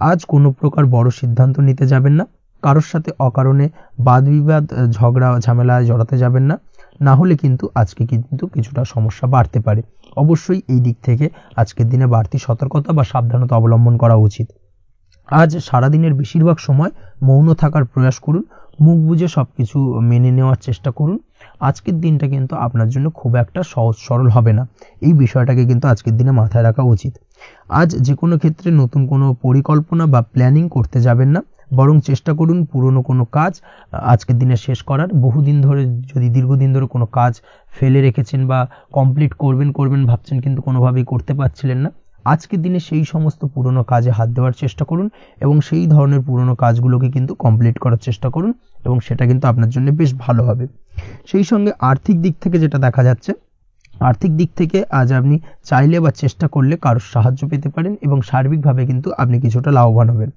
আজ কোনো প্রকার বড় সিদ্ধান্ত নিতে যাবেন না। কারোর সাথে অকারণে বাদ বিবাদ ঝগড়া ঝামেলায় জড়াতে যাবেন না, না হলে কিন্তু আজকে কিন্তু কিছুটা সমস্যা বাড়তে পারে। অবশ্যই এই দিক থেকে আজকের দিনে বাড়তি সতর্কতা বা সাবধানতা অবলম্বন করা উচিত। আজ সারাদিনের বেশিরভাগ সময় মৌন থাকার প্রয়াস করুন, মুখ বুজে সবকিছু মেনে নেওয়ার চেষ্টা করুন। আজকের দিনটা কিন্তু আপনার জন্য খুব একটা সহজ সরল হবে না, এই বিষয়টাকে কিন্তু আজকের দিনে মাথায় রাখা উচিত। আজ যে কোনো ক্ষেত্রে নতুন কোনো পরিকল্পনা বা প্ল্যানিং করতে যাবেন না, বরং চেষ্টা করুন পুরনো কোনো কাজ আজকের দিনে শেষ করার। বহুদিন ধরে যদি দীর্ঘদিন ধরে কোনো কাজ ফেলে রেখেছেন বা কমপ্লিট করবেন ভাবছেন কিন্তু কোনোভাবেই করতে পারছিলেন না, আজকের দিনে সেই সমস্ত পুরনো কাজে হাত দেওয়ার চেষ্টা করুন এবং সেই ধরনের পুরনো কাজগুলোকে কিন্তু কমপ্লিট করার চেষ্টা করুন এবং সেটা কিন্তু আপনার জন্য বেশ ভালো হবে। সেই সঙ্গে আর্থিক দিক থেকে যেটা দেখা যাচ্ছে, আর্থিক দিক থেকে আজ আপনি চাইলে বা চেষ্টা করলে কারোর সাহায্য পেতে পারেন এবং সার্বিকভাবে কিন্তু আপনি কিছুটা লাভবান হবেন।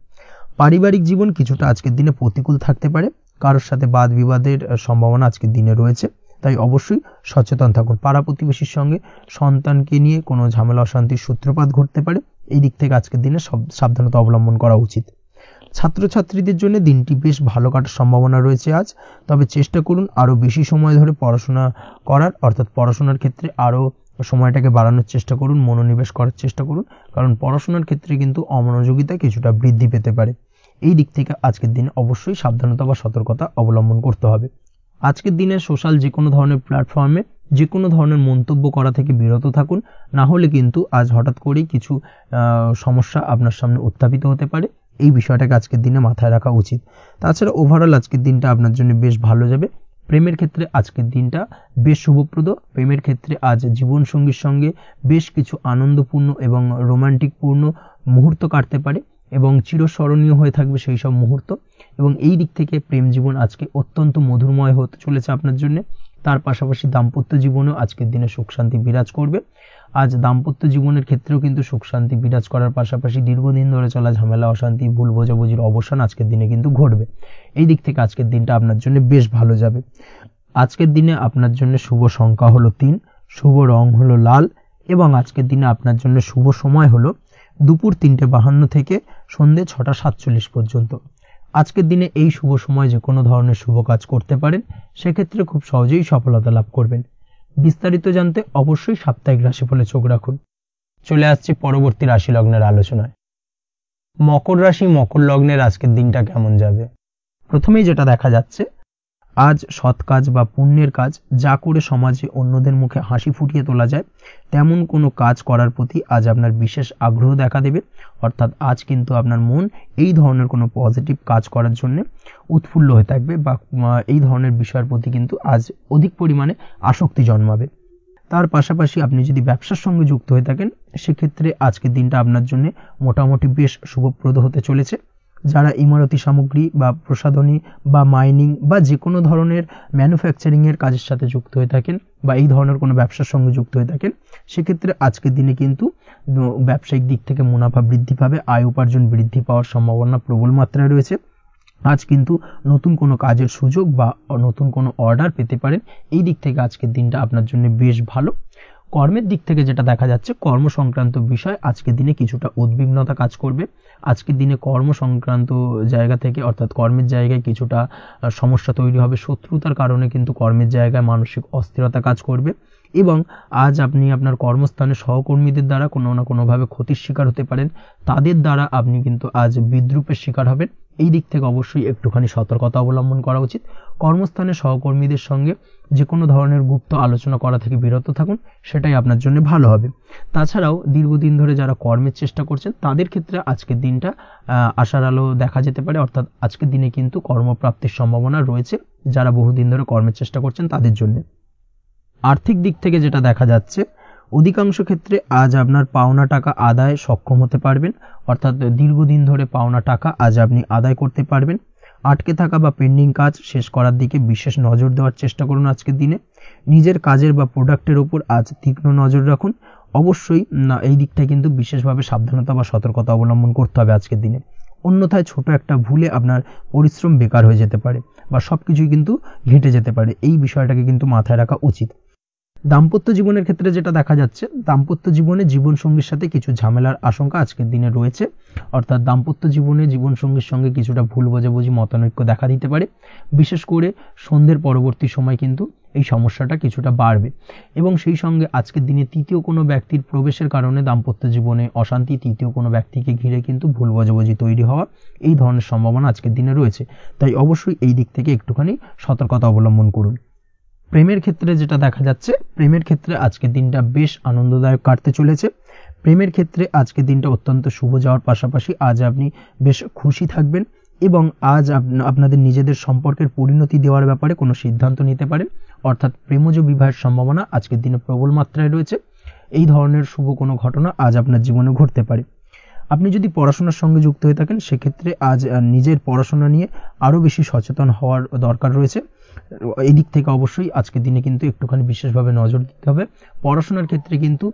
পারিবারিক জীবন কিছুটা আজকের দিনে প্রতিকূল থাকতে পারে, কারোর সাথে বাদ বিবাদের সম্ভাবনা আজকের দিনে রয়েছে, তাই অবশ্যই সচেতন থাকুন। পাড়া প্রতিবেশীর সঙ্গে সন্তানকে নিয়ে কোনো ঝামেলা অশান্তির সূত্রপাত ঘটতে পারে, এই দিক থেকে আজকের দিনে সাবধানতা অবলম্বন করা উচিত। ছাত্রছাত্রীদের জন্য দিনটি বেশ ভালো কাটার সম্ভাবনা রয়েছে আজ, তবে চেষ্টা করুন আরও বেশি সময় ধরে পড়াশোনা করার, অর্থাৎ পড়াশোনার ক্ষেত্রে আরও সময়টাকে বাড়ানোর চেষ্টা করুন, মনোনিবেশ করার চেষ্টা করুন, কারণ পড়াশোনার ক্ষেত্রে কিন্তু অমনোযোগিতা কিছুটা বৃদ্ধি পেতে পারে। এই দিক থেকে আজকের দিনে অবশ্যই সাবধানতা বা সতর্কতা অবলম্বন করতে হবে। আজকের দিনে সোশ্যাল যে কোনো ধরনের প্ল্যাটফর্মে যে কোনো ধরনের মন্তব্য করা থেকে বিরত থাকুন, না হলে কিন্তু আজ হঠাৎ করেই কিছু সমস্যা আপনার সামনে উত্থাপিত হতে পারে, এই বিষয়টাকে আজকের দিনে মাথায় রাখা উচিত। তাছাড়া ওভারঅল আজকের দিনটা আপনার জন্য বেশ ভালো যাবে। প্রেমের ক্ষেত্রে আজকের দিনটা বেশ শুভপ্রদ। প্রেমের ক্ষেত্রে আজ জীবনসঙ্গীর সঙ্গে বেশ কিছু আনন্দপূর্ণ এবং রোমান্টিকপূর্ণ মুহূর্ত কাটতে পারে এবং চিরস্মরণীয় হয়ে থাকবে সেই সব মুহূর্ত, এবং এই দিক থেকে প্রেম জীবন আজকে অত্যন্ত মধুরময় হতে চলেছে আপনার জন্য। তার পাশাপাশি দাম্পত্য জীবনেও আজকের দিনে সুখ শান্তি বিরাজ করবে। আজ দাম্পত্য জীবনের ক্ষেত্রেও কিন্তু সুখ শান্তি বিরাজ করার পাশাপাশি দীর্ঘদিন ধরে চলা ঝামেলা অশান্তি ভুল বোঝাবুঝির অবসান আজকের দিনে কিন্তু ঘটবে। এই দিক থেকে আজকের দিনটা আপনার জন্য বেশ ভালো যাবে। আজকের দিনে আপনার জন্য শুভ সংখ্যা হলো 3, শুভ রং হলো লাল এবং আজকের দিনে আপনার জন্য শুভ সময় হলো দুপুর 3:52 থেকে সন্ধ্যে 6:47 পর্যন্ত। আজকের দিনে এই শুভ সময় যে কোনো ধরনের শুভ কাজ করতে পারেন, সেক্ষেত্রে খুব সহজেই সফলতা লাভ করবেন। বিস্তারিত জানতে অবশ্যই সাপ্তাহিক রাশিফলে চোখ রাখুন। চলে আসছি পরবর্তী রাশি লগ্নের আলোচনায়। মকর রাশি মকর লগ্নের আজকের দিনটা কেমন যাবে? প্রথমেই যেটা দেখা যাচ্ছে, আজ সৎ কাজ বা পুণ্যের কাজ যা করে সমাজে অন্যদের মুখে হাসি ফুটিয়ে তোলা যায়, তেমন কোনো কাজ করার প্রতি আজ আপনার বিশেষ আগ্রহ দেখা দেবে। অর্থাৎ আজ কিন্তু আপনার মন এই ধরনের কোনো পজিটিভ কাজ করার জন্য উৎফুল্ল হয়ে থাকবে বা এই ধরনের বিষয়ের প্রতি কিন্তু আজ অধিক পরিমাণে আসক্তি জন্মাবে। তার পাশাপাশি আপনি যদি ব্যবসার সঙ্গে যুক্ত হয়ে থাকেন, সেক্ষেত্রে আজকের দিনটা আপনার জন্য মোটামুটি বেশ শুভপ্রদ হতে চলেছে। যারা ইমারতি সামগ্রী বা প্রসাধনী বা মাইনিং বা যে কোনো ধরনের ম্যানুফ্যাকচারিংয়ের কাজের সাথে যুক্ত হয়ে থাকেন বা এই ধরনের কোনো ব্যবসার সঙ্গে যুক্ত হয়ে থাকেন, সেক্ষেত্রে আজকের দিনে কিন্তু ব্যবসায়িক দিক থেকে মুনাফা বৃদ্ধি পাবে, আয় উপার্জন বৃদ্ধি পাওয়ার সম্ভাবনা প্রবল মাত্রায় রয়েছে। আজ কিন্তু নতুন কোনো কাজের সুযোগ বা নতুন কোনো অর্ডার পেতে পারেন। এই দিক থেকে আজকের দিনটা আপনার জন্য বেশ ভালো। কর্মের দিক থেকে যেটা দেখা যাচ্ছে, কর্ম সংক্রান্ত বিষয় আজকের দিনে কিছুটা উদ্বিগ্নতা কাজ করবে। আজকের দিনে কর্ম সংক্রান্ত জায়গা থেকে, অর্থাৎ কর্মের জায়গায় কিছুটা সমস্যা তৈরি হবে। শত্রুতার কারণে কিন্তু কর্মের জায়গায় মানসিক অস্থিরতা কাজ করবে এবং আজ আপনি আপনার কর্মস্থানে সহকর্মীদের দ্বারা কোনো না কোনোভাবে ক্ষতির শিকার হতে পারেন। তাদের দ্বারা আপনি কিন্তু আজ বিদ্রূপের শিকার হবেন। এই দিক থেকে অবশ্যই একটুখানি সতর্কতা অবলম্বন করা উচিত। কর্মস্থানে সহকর্মীদের সঙ্গে যে কোনো ধরনের গুপ্ত আলোচনা করা থেকে বিরত থাকুন, সেটাই আপনার জন্য ভালো হবে। তাছাড়াও দীর্ঘদিন ধরে যারা কর্মের চেষ্টা করছেন, তাদের ক্ষেত্রে আজকের দিনটা আশার আলো দেখা যেতে পারে। অর্থাৎ আজকের দিনে কিন্তু কর্মপ্রাপ্তির সম্ভাবনা রয়েছে যারা বহুদিন ধরে কর্মের চেষ্টা করছেন তাদের জন্য। আর্থিক দিক থেকে যেটা দেখা যাচ্ছে, অধিকাংশ ক্ষেত্রে আজ আপনার পাওনা টাকা আদায় সক্ষম হতে পারবেন। অর্থাৎ দীর্ঘদিন ধরে পাওনা টাকা আজ আপনি আদায় করতে পারবেন। আটকে থাকা বা পেন্ডিং কাজ শেষ করার দিকে বিশেষ নজর দেওয়ার চেষ্টা করুন। আজকের দিনে নিজের কাজের বা প্রোডাক্টের উপর আজ তীক্ষ্ণ নজর রাখুন। অবশ্যই এই দিকটা কিন্তু বিশেষভাবে সাবধানতা বা সতর্কতা অবলম্বন করতে হবে আজকের দিনে। অন্যথায় ছোট একটা ভুলে আপনার পরিশ্রম বেকার হয়ে যেতে পারে বা সবকিছুই কিন্তু ঘেটে যেতে পারে। এই বিষয়টাকে কিন্তু মাথায় রাখা উচিত। দাম্পত্য জীবনের ক্ষেত্রে যেটা দেখা যাচ্ছে, দাম্পত্য জীবনে জীবনসঙ্গীর সাথে কিছু ঝামেলার আশঙ্কা আজকের দিনে রয়েছে। অর্থাৎ দাম্পত্য জীবনে জীবনসঙ্গীর সঙ্গে কিছুটা ভুল বোঝাবুঝি মতানৈক্য দেখা দিতে পারে। বিশেষ করে সন্ধ্যের পরবর্তী সময় কিন্তু এই সমস্যাটা কিছুটা বাড়বে এবং সেই সঙ্গে আজকের দিনে তৃতীয় কোনো ব্যক্তির প্রবেশের কারণে দাম্পত্য জীবনে অশান্তি, তৃতীয় কোনো ব্যক্তিকে ঘিরে কিন্তু ভুল বোঝাবুঝি তৈরি হওয়া, এই ধরনের সম্ভাবনা আজকের দিনে রয়েছে। তাই অবশ্যই এই দিক থেকে একটুখানি সতর্কতা অবলম্বন করুন। প্রেমের ক্ষেত্রে যেটা দেখা যাচ্ছে, প্রেমের ক্ষেত্রে আজকের দিনটা বেশ আনন্দদায়ক কাটতে চলেছে। প্রেমের ক্ষেত্রে আজকের দিনটা অত্যন্ত শুভ যাওয়ার পাশাপাশি আজ আপনি বেশ খুশি থাকবেন এবং আজ আপনাদের নিজেদের সম্পর্কের পরিণতি দেওয়ার ব্যাপারে কোনো সিদ্ধান্ত নিতে পারেন। অর্থাৎ প্রেমজ বিবাহের সম্ভাবনা আজকের দিনে প্রবল মাত্রায় রয়েছে। এই ধরনের শুভ কোনো ঘটনা আজ আপনার জীবনে ঘটতে পারে। আপনি যদি পড়াশোনার সঙ্গে যুক্ত হয়ে থাকেন সেক্ষেত্রে আজ নিজের পড়াশোনা নিয়ে আরও বেশি সচেতন হওয়ার দরকার রয়েছে। এই দিক থেকে অবশ্যই আজকের দিনে কিন্তু একটুখানি বিশেষভাবে নজর দিতে হবে। পড়াশোনার ক্ষেত্রে কিন্তু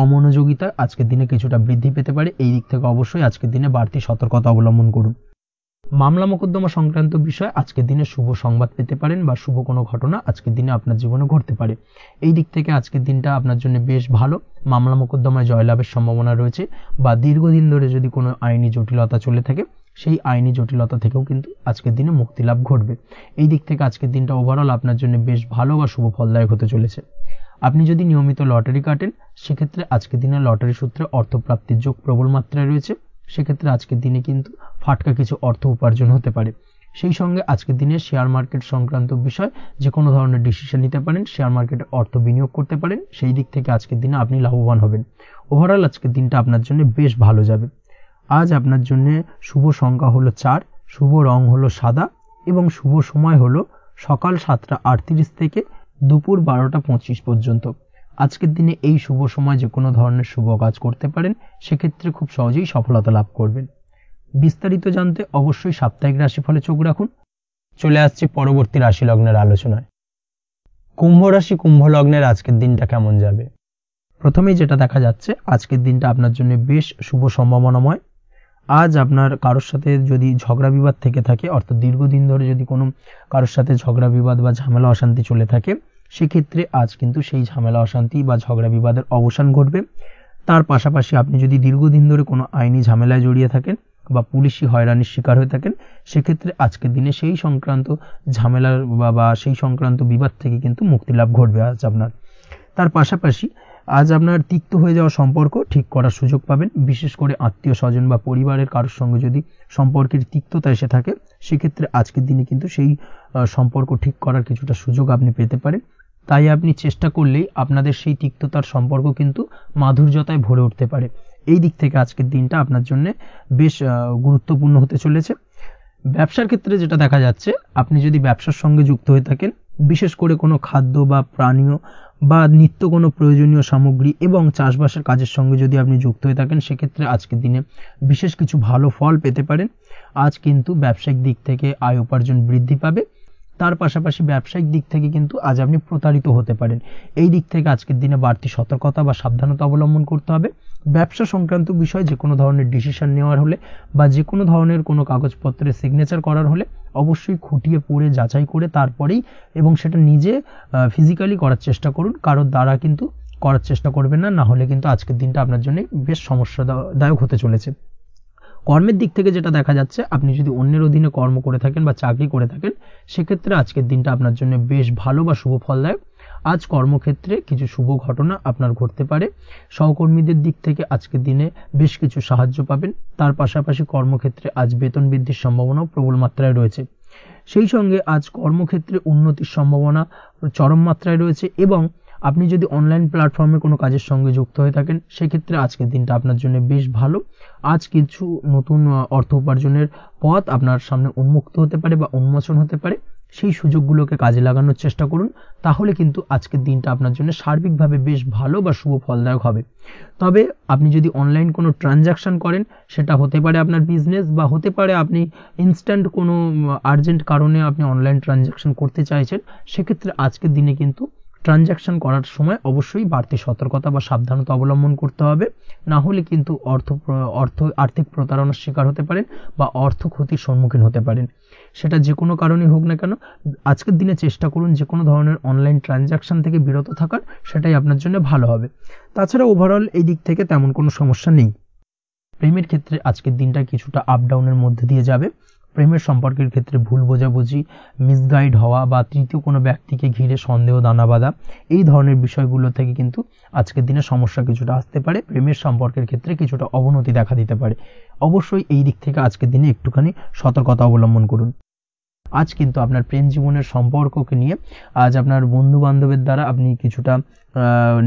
অমনোযোগিতা আজকের দিনে কিছুটা বৃদ্ধি পেতে পারে। এই দিক থেকে অবশ্যই আজকের দিনে বাড়তি সতর্কতা অবলম্বন করুন। মামলা মোকদ্দমা সংক্রান্ত বিষয়ে আজকের দিনে শুভ সংবাদ পেতে পারেন বা শুভ কোনো ঘটনা আজকের দিনে আপনার জীবনে ঘটতে পারে। এই দিক থেকে আজকের দিনটা আপনার জন্য বেশ ভালো। মামলা মোকদ্দমায় জয়লাভের সম্ভাবনা রয়েছে বা দীর্ঘদিন ধরে যদি কোনো আইনি জটিলতা চলে থাকে সেই আইনি জটিলতা থেকেও কিন্তু আজকের দিনে মুক্তিলাভ ঘটবে। এই দিক থেকে আজকের দিনটা ওভারঅল আপনার জন্য বেশ ভালো বা শুভ ফলদায়ক হতে চলেছে। আপনি যদি নিয়মিত লটারি কাটেন সেক্ষেত্রে আজকের দিনে লটারি সূত্রে অর্থপ্রাপ্তির যোগ প্রবল মাত্রায় রয়েছে। সেক্ষেত্রে আজকের দিনে কিন্তু ফাটকা কিছু অর্থ উপার্জন হতে পারে। সেই সঙ্গে আজকের দিনে শেয়ার মার্কেট সংক্রান্ত বিষয় যে কোনো ধরনের ডিসিশন নিতে পারেন, শেয়ার মার্কেটে অর্থ বিনিয়োগ করতে পারেন। সেই দিক থেকে আজকের দিনে আপনি লাভবান হবেন। ওভারঅল আজকের দিনটা আপনার জন্য বেশ ভালো যাবে। আজ আপনার জন্য শুভ সংখ্যা হলো 4, শুভ রং হলো সাদা এবং শুভ সময় হলো সকাল 7টা 38 থেকে দুপুর 12টা 25 পর্যন্ত। আজকের দিনে এই শুভ সময় যে কোনো ধরনের শুভ কাজ করতে পারেন, সেক্ষেত্রে খুব সহজেই সফলতা লাভ করবেন। বিস্তারিত জানতে অবশ্যই সাপ্তাহিক রাশিফলে চোখ রাখুন। চলে আসছে পরবর্তী রাশি লগ্নের আলোচনায়। কুম্ভ রাশি কুম্ভ লগ্নের আজকের দিনটা কেমন যাবে? প্রথমেই যেটা দেখা যাচ্ছে আজকের দিনটা আপনার জন্য বেশ শুভ সম্ভাবনাময়। আজ আপনার কারোর সাথে যদি ঝগড়া বিবাদ থেকে থাকে, অর্থাৎ দীর্ঘদিন ধরে যদি কোনো কারোর সাথে ঝগড়া বিবাদ বা ঝামেলা অশান্তি চলে থাকে, সেক্ষেত্রে আজ কিন্তু সেই ঝামেলা অশান্তি বা ঝগড়া বিবাদের অবসান ঘটবে। তার পাশাপাশি আপনি যদি দীর্ঘদিন ধরে কোনো আইনি ঝামেলায় জড়িয়ে থাকেন বা পুলিশি হয়রানির শিকার হয়ে থাকেন, সেক্ষেত্রে আজকের দিনে সেই সংক্রান্ত ঝামেলার বা সেই সংক্রান্ত বিবাদ থেকে কিন্তু মুক্তিলাভ ঘটবে আজ আপনার। তার পাশাপাশি আজ আপনার তিক্ত হয়ে যাওয়া সম্পর্ক ঠিক করার সুযোগ পাবেন। বিশেষ করে আত্মীয় স্বজন বা পরিবারের কারোর সঙ্গে যদি সম্পর্কের তিক্ততা এসে থাকে, সেক্ষেত্রে আজকের দিনে কিন্তু সেই সম্পর্ক ঠিক করার কিছুটা সুযোগ আপনি পেতে পারেন। তাই আপনি চেষ্টা করলেই আপনাদের সেই তিক্ততার সম্পর্ক কিন্তু মাধুর্যতায় ভরে উঠতে পারে। এই দিক থেকে আজকের দিনটা আপনার জন্য বেশ গুরুত্বপূর্ণ হতে চলেছে। ব্যবসার ক্ষেত্রে যেটা দেখা যাচ্ছে, আপনি যদি ব্যবসার সঙ্গে যুক্ত হয়ে থাকেন, বিশেষ করে কোনো খাদ্য বা পানীয় বা নিত্য কোনো প্রয়োজনীয় সামগ্রী এবং চাষবাসের কাজের সঙ্গে যদি আপনি যুক্ত হয়ে থাকেন, সেক্ষেত্রে আজকের দিনে বিশেষ কিছু ভালো ফল পেতে পারেন। আজ কিন্তু ব্যবসায়িক দিক থেকে আয় উপার্জন বৃদ্ধি পাবে। তার পাশাপাশি ব্যবসায়িক দিক থেকে কিন্তু আজ আপনি প্রতারিত হতে পারেন। এই দিক থেকে আজকের দিনে বাড়তি সতর্কতা বা সাবধানতা অবলম্বন করতে হবে। ব্যবসা সংক্রান্ত বিষয় যে কোনো ধরনের ডিসিশন নেওয়ার হলে বা যে কোনো ধরনের কোনো কাগজপত্রে সিগনেচার করার হলে অবশ্যই খুঁটিয়ে পড়ে যাচাই করে তারপরেই, এবং সেটা নিজে ফিজিক্যালি করার চেষ্টা করুন। কারোর দ্বারা কিন্তু করার চেষ্টা করবেন না, না হলে কিন্তু আজকের দিনটা আপনার জন্য বেশ সমস্যাদায়ক হতে চলেছে। কর্মের দিক থেকে যেটা দেখা যাচ্ছে, আপনি যদি অন্যের অধীনে কর্ম করে থাকেন বা চাকরি করে থাকেন, সেক্ষেত্রে আজকের দিনটা আপনার জন্য বেশ ভালো বা শুভ ফলদায়ক। আজ কর্মক্ষেত্রে কিছু শুভ ঘটনা আপনার ঘটতে পারে। সহকর্মীদের দিক থেকে আজকের দিনে বেশ কিছু সাহায্য পাবেন। তার পাশাপাশি কর্মক্ষেত্রে আজ বেতন বৃদ্ধির সম্ভাবনাও প্রবল মাত্রায় রয়েছে। সেই সঙ্গে আজ কর্মক্ষেত্রে উন্নতির সম্ভাবনা চরম মাত্রায় রয়েছে। এবং আপনি যদি অনলাইন প্ল্যাটফর্মে কোনো কাজের সঙ্গে যুক্ত হয়ে থাকেন, সেক্ষেত্রে আজকের দিনটা আপনার জন্য বেশ ভালো। আজ কিছু নতুন অর্থ উপার্জনের পথ আপনার সামনে উন্মুক্ত হতে পারে বা উন্মোচন হতে পারে। সেই সুযোগগুলোকে কাজে লাগানোর চেষ্টা করুন, তাহলে কিন্তু আজকের দিনটা আপনার জন্য সার্বিকভাবে বেশ ভালো বা শুভ ফলদায়ক হবে। তবে আপনি যদি অনলাইন কোনো ট্রানজাকশন করেন, সেটা হতে পারে আপনার বিজনেস বা হতে পারে আপনি ইনস্ট্যান্ট কোনো আর্জেন্ট কারণে আপনি অনলাইন ট্রানজাকশন করতে চাইছেন, সেক্ষেত্রে আজকের দিনে কিন্তু ট্রানজাকশন করার সময় অবশ্যই বাড়তি সতর্কতা বা সাবধানতা অবলম্বন করতে হবে। না হলে কিন্তু আর্থিক প্রতারণার শিকার হতে পারেন বা অর্থ ক্ষতির সম্মুখীন হতে পারেন। সেটা যে কোনো কারণেই হোক না কেন, আজকের দিনে চেষ্টা করুন যে কোনো ধরনের অনলাইন ট্রানজাকশন থেকে বিরত থাকার, সেটাই আপনার জন্য ভালো হবে। তাছাড়া ওভারঅল এই দিক থেকে তেমন কোনো সমস্যা নেই। প্রেমের ক্ষেত্রে আজকের দিনটা কিছুটা আপ ডাউনের মধ্যে দিয়ে যাবে। প্রেমের সম্পর্কের ক্ষেত্রে ভুল বোঝাবুঝি, মিসগাইড হওয়া বা তৃতীয় কোনো ব্যক্তিকে ঘিরে সন্দেহ দানা বাঁধা, এই ধরনের বিষয়গুলো থেকে কিন্তু আজকের দিনে সমস্যা কিছুটা আসতে পারে। প্রেমের সম্পর্কের ক্ষেত্রে কিছুটা অবনতি দেখা দিতে পারে। অবশ্যই এই দিক থেকে আজকের দিনে একটুখানি সতর্কতা অবলম্বন করুন। আজ কিন্তু আপনার প্রেম জীবনের সম্পর্ককে নিয়ে আজ আপনার বন্ধু বান্ধবের দ্বারা আপনি কিছুটা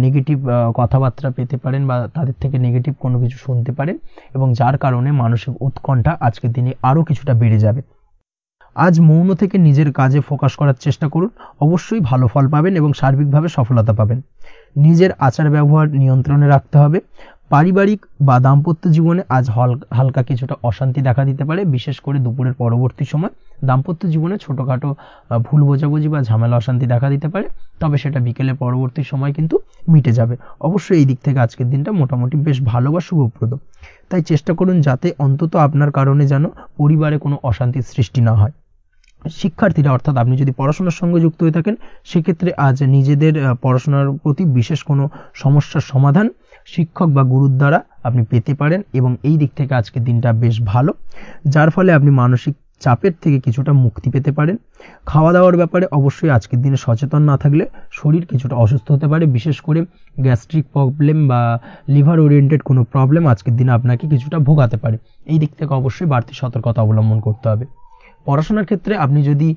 নেগেটিভ কথাবার্তা পেতে পারেন বা তাদের থেকে নেগেটিভ কোনো কিছু শুনতে পারেন, এবং যার কারণে মানসিক উৎকণ্ঠা আজকের দিনে আরও কিছুটা বেড়ে যাবে। আজ মৌন থেকে নিজের কাজে ফোকাস করার চেষ্টা করুন, অবশ্যই ভালো ফল পাবেন এবং সার্বিকভাবে সফলতা পাবেন। নিজের আচার ব্যবহার নিয়ন্ত্রণে রাখতে হবে। পারিবারিক বা দাম্পত্য জীবনে আজ হালকা কিছুটা অশান্তি দেখা দিতে পারে, বিশেষ করে দুপুরের পরবর্তী সময় দাম্পত্য জীবনে ছোটখাটো ভুল বোঝাবুঝি বা ঝামেলা অশান্তি দেখা দিতে পারে, তবে সেটা বিকেলের পরবর্তী সময় কিন্তু মিটে যাবে। অবশ্যই এই দিক থেকে আজকের দিনটা মোটামুটি বেশ ভালো বা শুভপ্রদ। তাই চেষ্টা করুন যাতে অন্তত আপনার কারণে যেন পরিবারে কোনো অশান্তির সৃষ্টি না হয়। শিক্ষার্থীরা অর্থাৎ আপনি যদি পড়াশোনার সঙ্গে যুক্ত হয়ে থাকেন, সেক্ষেত্রে আজ নিজেদের পড়াশোনার প্রতি বিশেষ কোনো সমস্যার সমাধান শিক্ষক বা গুরুর দ্বারা আপনি পেতে পারেন, এবং এই দিক থেকে আজকের দিনটা বেশ ভালো, যার ফলে আপনি মানসিক চাপের থেকে কিছুটা মুক্তি পেতে পারেন। খাওয়া দাওয়ার ব্যাপারে অবশ্যই আজকের দিনে সচেতন না থাকলে শরীর কিছুটা অসুস্থ হতে পারে, বিশেষ করে গ্যাস্ট্রিক প্রবলেম বা লিভার ওরিয়েন্টেড কোনো প্রবলেম আজকের দিনে আপনাকে কিছুটা ভোগাতে পারে। এই দিক থেকে অবশ্যই বাড়তি সতর্কতা অবলম্বন করতে হবে। পড়াশোনার ক্ষেত্রে আপনি যদি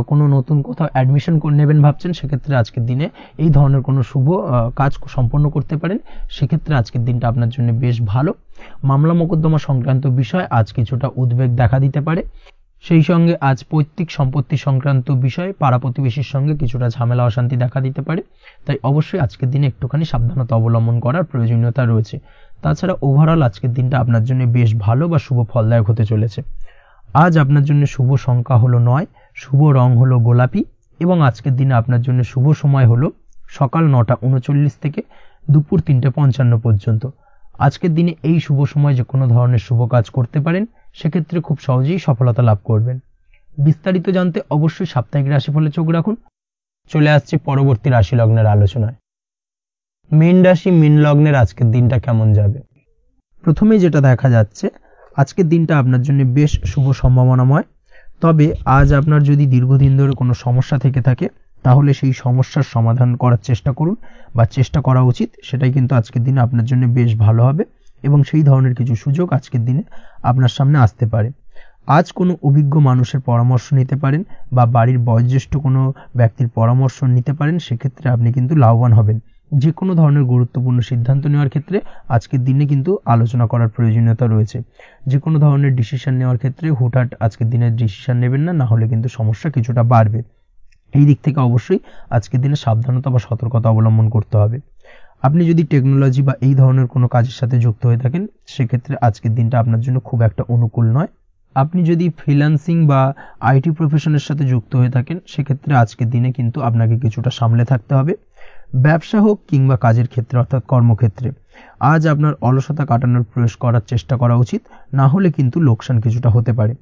কোনো নতুন কোথাও অ্যাডমিশন নেবেন ভাবছেন, সেক্ষেত্রে আজকের দিনে এই ধরনের কোনো শুভ কাজ সম্পন্ন করতে পারেন, সেক্ষেত্রে আজকের দিনটা আপনার জন্য বেশ ভালো। মামলা মোকদ্দমা সংক্রান্ত বিষয় আজ কিছুটা উদ্বেগ দেখা দিতে পারে, সেই সঙ্গে আজ পৈতৃক সম্পত্তি সংক্রান্ত বিষয়ে পাড়া প্রতিবেশীর সঙ্গে কিছুটা ঝামেলা অশান্তি দেখা দিতে পারে। তাই অবশ্যই আজকের দিনে একটুখানি সাবধানতা অবলম্বন করার প্রয়োজনীয়তা রয়েছে। তাছাড়া ওভারঅল আজকের দিনটা আপনার জন্য বেশ ভালো বা শুভ ফলদায়ক হতে চলেছে। আজ আপনার জন্য শুভ সংখ্যা হলো 9, শুভ রং হলো গোলাপি, এবং আজকের দিনে আপনার জন্য শুভ সময় হলো সকাল 9:39 থেকে দুপুর 3:55 পর্যন্ত। আজকের দিনে এই শুভ সময় যে কোনো ধরনের শুভ কাজ করতে পারেন, সেক্ষেত্রে খুব সহজেই সফলতা লাভ করবেন। বিস্তারিত জানতে অবশ্যই সাপ্তাহিক রাশিফলে চোখ রাখুন। চলে আসছে পরবর্তী রাশি লগ্নের আলোচনায়। মীন রাশি মীন লগ্নের আজকের দিনটা কেমন যাবে? প্রথমেই যেটা দেখা যাচ্ছে, আজকের দিনটা আপনার জন্য বেশ শুভ সম্ভাবনাময়। তবে আজ আপনার যদি দীর্ঘদিন ধরে কোনো সমস্যা থেকে থাকে, তাহলে সেই সমস্যার সমাধান করার চেষ্টা করুন, বা চেষ্টা করা উচিত। সেটাই কিন্তু আজকের দিনে আপনার জন্য বেশ ভালো হবে, এবং সেই ধরনের কিছু সুযোগ আজকের দিনে আপনার সামনে আসতে পারে। আজ কোনো অভিজ্ঞ মানুষের পরামর্শ নিতে পারেন, বা বাড়ির বয়োজ্যেষ্ঠ কোনো ব্যক্তির পরামর্শ নিতে পারেন, সেক্ষেত্রে আপনি কিন্তু লাভবান হবেন। যে কোনো ধরনের গুরুত্বপূর্ণ সিদ্ধান্ত নেওয়ার ক্ষেত্রে আজকের দিনে কিন্তু আলোচনা করার প্রয়োজনীয়তা রয়েছে। যে কোনো ধরনের ডিসিশন নেওয়ার ক্ষেত্রে হুটহাট আজকের দিনে ডিসিশন নেবেন না, না হলে কিন্তু সমস্যা কিছুটা বাড়বে। এই দিক থেকে অবশ্যই আজকের দিনে সাবধানতা বা সতর্কতা অবলম্বন করতে হবে। আপনি যদি টেকনোলজি বা এই ধরনের কোনো কাজের সাথে যুক্ত হয়ে থাকেন, সেক্ষেত্রে আজকের দিনটা আপনার জন্য খুব একটা অনুকূল নয়। আপনি যদি ফ্রিল্যান্সিং বা আইটি প্রফেশনের সাথে যুক্ত হয়ে থাকেন, সেক্ষেত্রে আজকের দিনে কিন্তু আপনাকে কিছুটা সামলে থাকতে হবে। ব্যবসা হোক কিংবা কাজের ক্ষেত্রে অর্থাৎ কর্মক্ষেত্রে আজ আপনার অলসতা কাটানোর প্রয়াস করার চেষ্টা করা উচিত, না হলে কিন্তু লোকসান কিছুটা হতে পারে।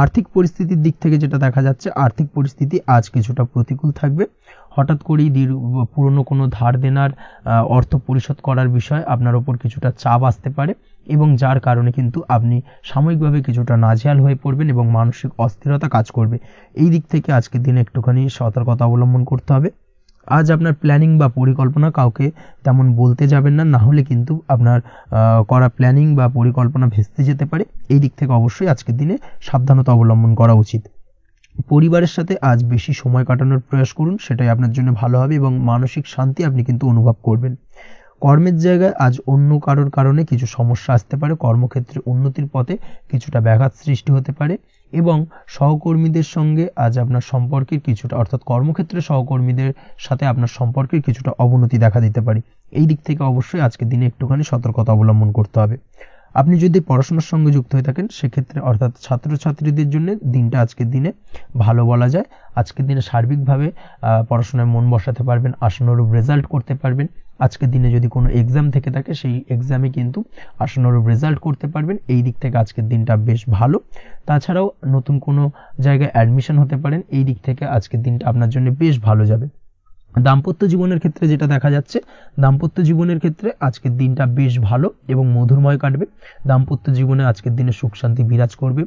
আর্থিক পরিস্থিতির দিক থেকে যেটা দেখা যাচ্ছে, আর্থিক পরিস্থিতি আজ কিছুটা প্রতিকূল থাকবে। হঠাৎ করেই পুরনো কোনো ধার দেনার অর্থ পরিশোধ করার বিষয়ে আপনার ওপর কিছুটা চাপ আসতে পারে, এবং যার কারণে কিন্তু আপনি সাময়িকভাবে কিছুটা নাজেহাল হয়ে পড়বেন এবং মানসিক অস্থিরতা কাজ করবে। এই দিক থেকে আজকের দিনে একটুখানি সতর্কতা অবলম্বন করতে হবে। আজ আপনার প্ল্যানিং বা পরিকল্পনা কাউকে তেমন বলতে যাবেন না, না হলে কিন্তু আপনার করা প্ল্যানিং বা পরিকল্পনা ভেস্তে যেতে পারে। এই দিক থেকে অবশ্যই আজকের দিনে সাবধানতা অবলম্বন করা উচিত। পরিবারের সাথে আজ বেশি সময় কাটানোর প্রয়াস করুন, সেটাই আপনার জন্য ভালো হবে, এবং মানসিক শান্তি আপনি কিন্তু অনুভব করবেন। কর্মের জায়গায় আজ অন্য কারোর কারণে কিছু সমস্যা আসতে পারে, কর্মক্ষেত্রে উন্নতির পথে কিছুটা ব্যাঘাত সৃষ্টি হতে পারে, এবং সহকর্মীদের সঙ্গে আজ আপনার সম্পর্কের কিছুটা অর্থাৎ কর্মক্ষেত্রে সহকর্মীদের সাথে আপনার সম্পর্কের কিছুটা অবনতি দেখা দিতে পারে। এই দিক থেকে অবশ্যই আজকের দিনে একটুখানি সতর্কতা অবলম্বন করতে হবে। আপনি যদি পড়াশোনার সঙ্গে যুক্ত হয়ে থাকেন, সেক্ষেত্রে অর্থাৎ ছাত্রছাত্রীদের জন্য দিনটা আজকের দিনে ভালো বলা যায়। আজকের দিনে সার্বিকভাবে পড়াশোনায় মন বসাতে পারবেন, আশানুরূপ রেজাল্ট করতে পারবেন। আজকের দিনে যদি কোনো এক্সাম থেকে থাকে, সেই এক্সামে কিন্তু আশানুরূপ রেজাল্ট করতে পারবেন। এই দিক থেকে আজকের দিনটা বেশ ভালো। তাছাড়াও নতুন কোনো জায়গায় অ্যাডমিশন হতে পারেন। এই দিক থেকে আজকের দিনটা আপনার জন্য বেশ ভালো যাবে। দাম্পত্য জীবনের ক্ষেত্রে যেটা দেখা যাচ্ছে, দাম্পত্য জীবনের ক্ষেত্রে আজকের দিনটা বেশ ভালো এবং মধুরময় কাটবে। দাম্পত্য জীবনে আজকের দিনে সুখ শান্তি বিরাজ করবে।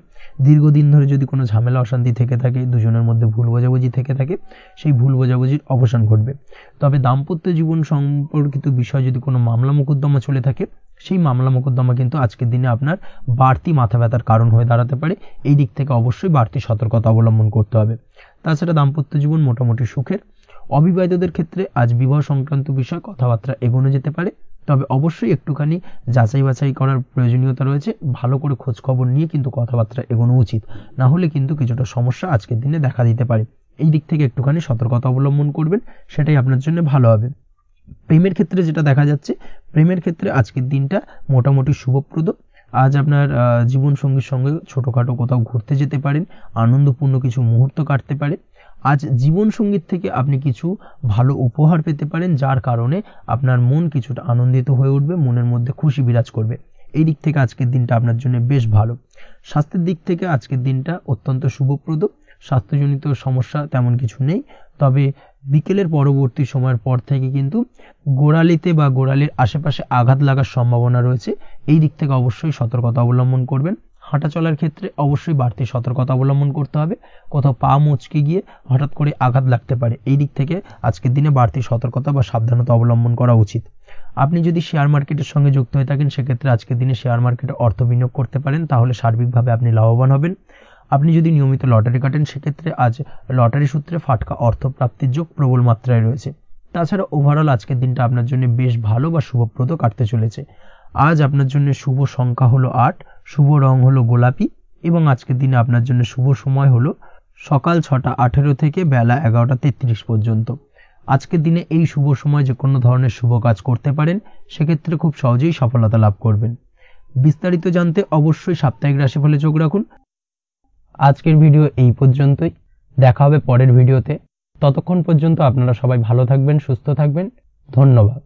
দীর্ঘদিন ধরে যদি কোনো ঝামেলা অশান্তি থেকে থাকে, দুজনের মধ্যে ভুল বোঝাবুঝি থেকে থাকে, সেই ভুল বোঝাবুঝির অবসান ঘটবে। তবে দাম্পত্য জীবন সম্পর্কিত বিষয় যদি কোনো মামলা মোকদ্দমা চলে থাকে, সেই মামলা মোকদ্দমা কিন্তু আজকের দিনে আপনার বাড়তি মাথা ব্যথার কারণ হয়ে দাঁড়াতে পারে। এই দিক থেকে অবশ্যই বাড়তি সতর্কতা অবলম্বন করতে হবে। তাছাড়া দাম্পত্য জীবন মোটামুটি সুখের। অবিবাহিতদের ক্ষেত্রে আজ বিবাহ সংক্রান্ত বিষয় কথাবার্তা এগোনো যেতে পারে, তবে অবশ্যই একটুখানি যাচাই বাছাই করার প্রয়োজনীয়তা রয়েছে। ভালো করে খোঁজ খবর নিয়ে কিন্তু কথাবার্তা এগোনো উচিত, না হলে কিন্তু কিছুটা সমস্যা আজকের দিনে দেখা দিতে পারে। এই দিক থেকে একটুখানি সতর্কতা অবলম্বন করবেন, সেটাই আপনার জন্য ভালো হবে। প্রেমের ক্ষেত্রে যেটা দেখা যাচ্ছে, প্রেমের ক্ষেত্রে আজকের দিনটা মোটামুটি শুভপ্রদ। আজ আপনার জীবন সঙ্গীর সঙ্গে ছোটোখাটো কোথাও ঘুরতে যেতে পারেন, আনন্দপূর্ণ কিছু মুহূর্ত কাটতে পারে। আজ জীবন সঙ্গীর থেকে আপনি কিছু ভালো উপহার পেতে পারেন, যার কারণে আপনার মন কিছুটা আনন্দিত হয়ে উঠবে, মনের মধ্যে খুশি বিরাজ করবে। এই দিক থেকে আজকের দিনটা আপনার জন্য বেশ ভালো। স্বাস্থ্যের দিক থেকে আজকের দিনটা অত্যন্ত শুভপ্রদ। স্বাস্থ্যজনিত সমস্যা তেমন কিছু নেই, তবে বিকেলের পরবর্তী সময়ের পর থেকে কিন্তু গোড়ালিতে বা গোড়ালির আশেপাশে আঘাত লাগার সম্ভাবনা রয়েছে। এই দিক থেকে অবশ্যই সতর্কতা অবলম্বন করবেন। হাঁটা চলার ক্ষেত্রে অবশ্যই বাড়তি সতর্কতা অবলম্বন করতে হবে, কোথাও পা মচকে গিয়ে হঠাৎ করে আঘাত লাগতে পারে। এই দিক থেকে আজকের দিনে বাড়তি সতর্কতা বা সাবধানতা অবলম্বন করা উচিত। আপনি যদি শেয়ার মার্কেটের সঙ্গে যুক্ত হয়ে থাকেন, সেক্ষেত্রে আজকের দিনে শেয়ার মার্কেটে অর্থ বিনিয়োগ করতে পারেন, তাহলে সার্বিকভাবে আপনি লাভবান হবেন। আপনি যদি নিয়মিত লটারি কাটেন, সেক্ষেত্রে আজ লটারি সূত্রে ফাটকা অর্থপ্রাপ্তির যোগ প্রবল মাত্রায় রয়েছে। তাছাড়া ওভারঅল আজকের দিনটা আপনার জন্য বেশ ভালো বা শুভপ্রদ কাটতে চলেছে। আজ আপনার জন্য শুভ সংখ্যা হলো 8, শুভ রং হলো গোলাপি, এবং আজকের দিনে আপনার জন্য শুভ সময় হলো সকাল 6:18 থেকে বেলা 11:33 পর্যন্ত। আজকের দিনে এই শুভ সময় যে কোনো ধরনের শুভ কাজ করতে পারেন, সেক্ষেত্রে খুব সহজেই সফলতা লাভ করবেন। বিস্তারিত জানতে অবশ্যই সাপ্তাহিক রাশিফলে চোখ রাখুন। আজকের ভিডিও এই পর্যন্তই, দেখা হবে পরের ভিডিওতে। ততক্ষণ পর্যন্ত আপনারা সবাই ভালো থাকবেন, সুস্থ থাকবেন। ধন্যবাদ।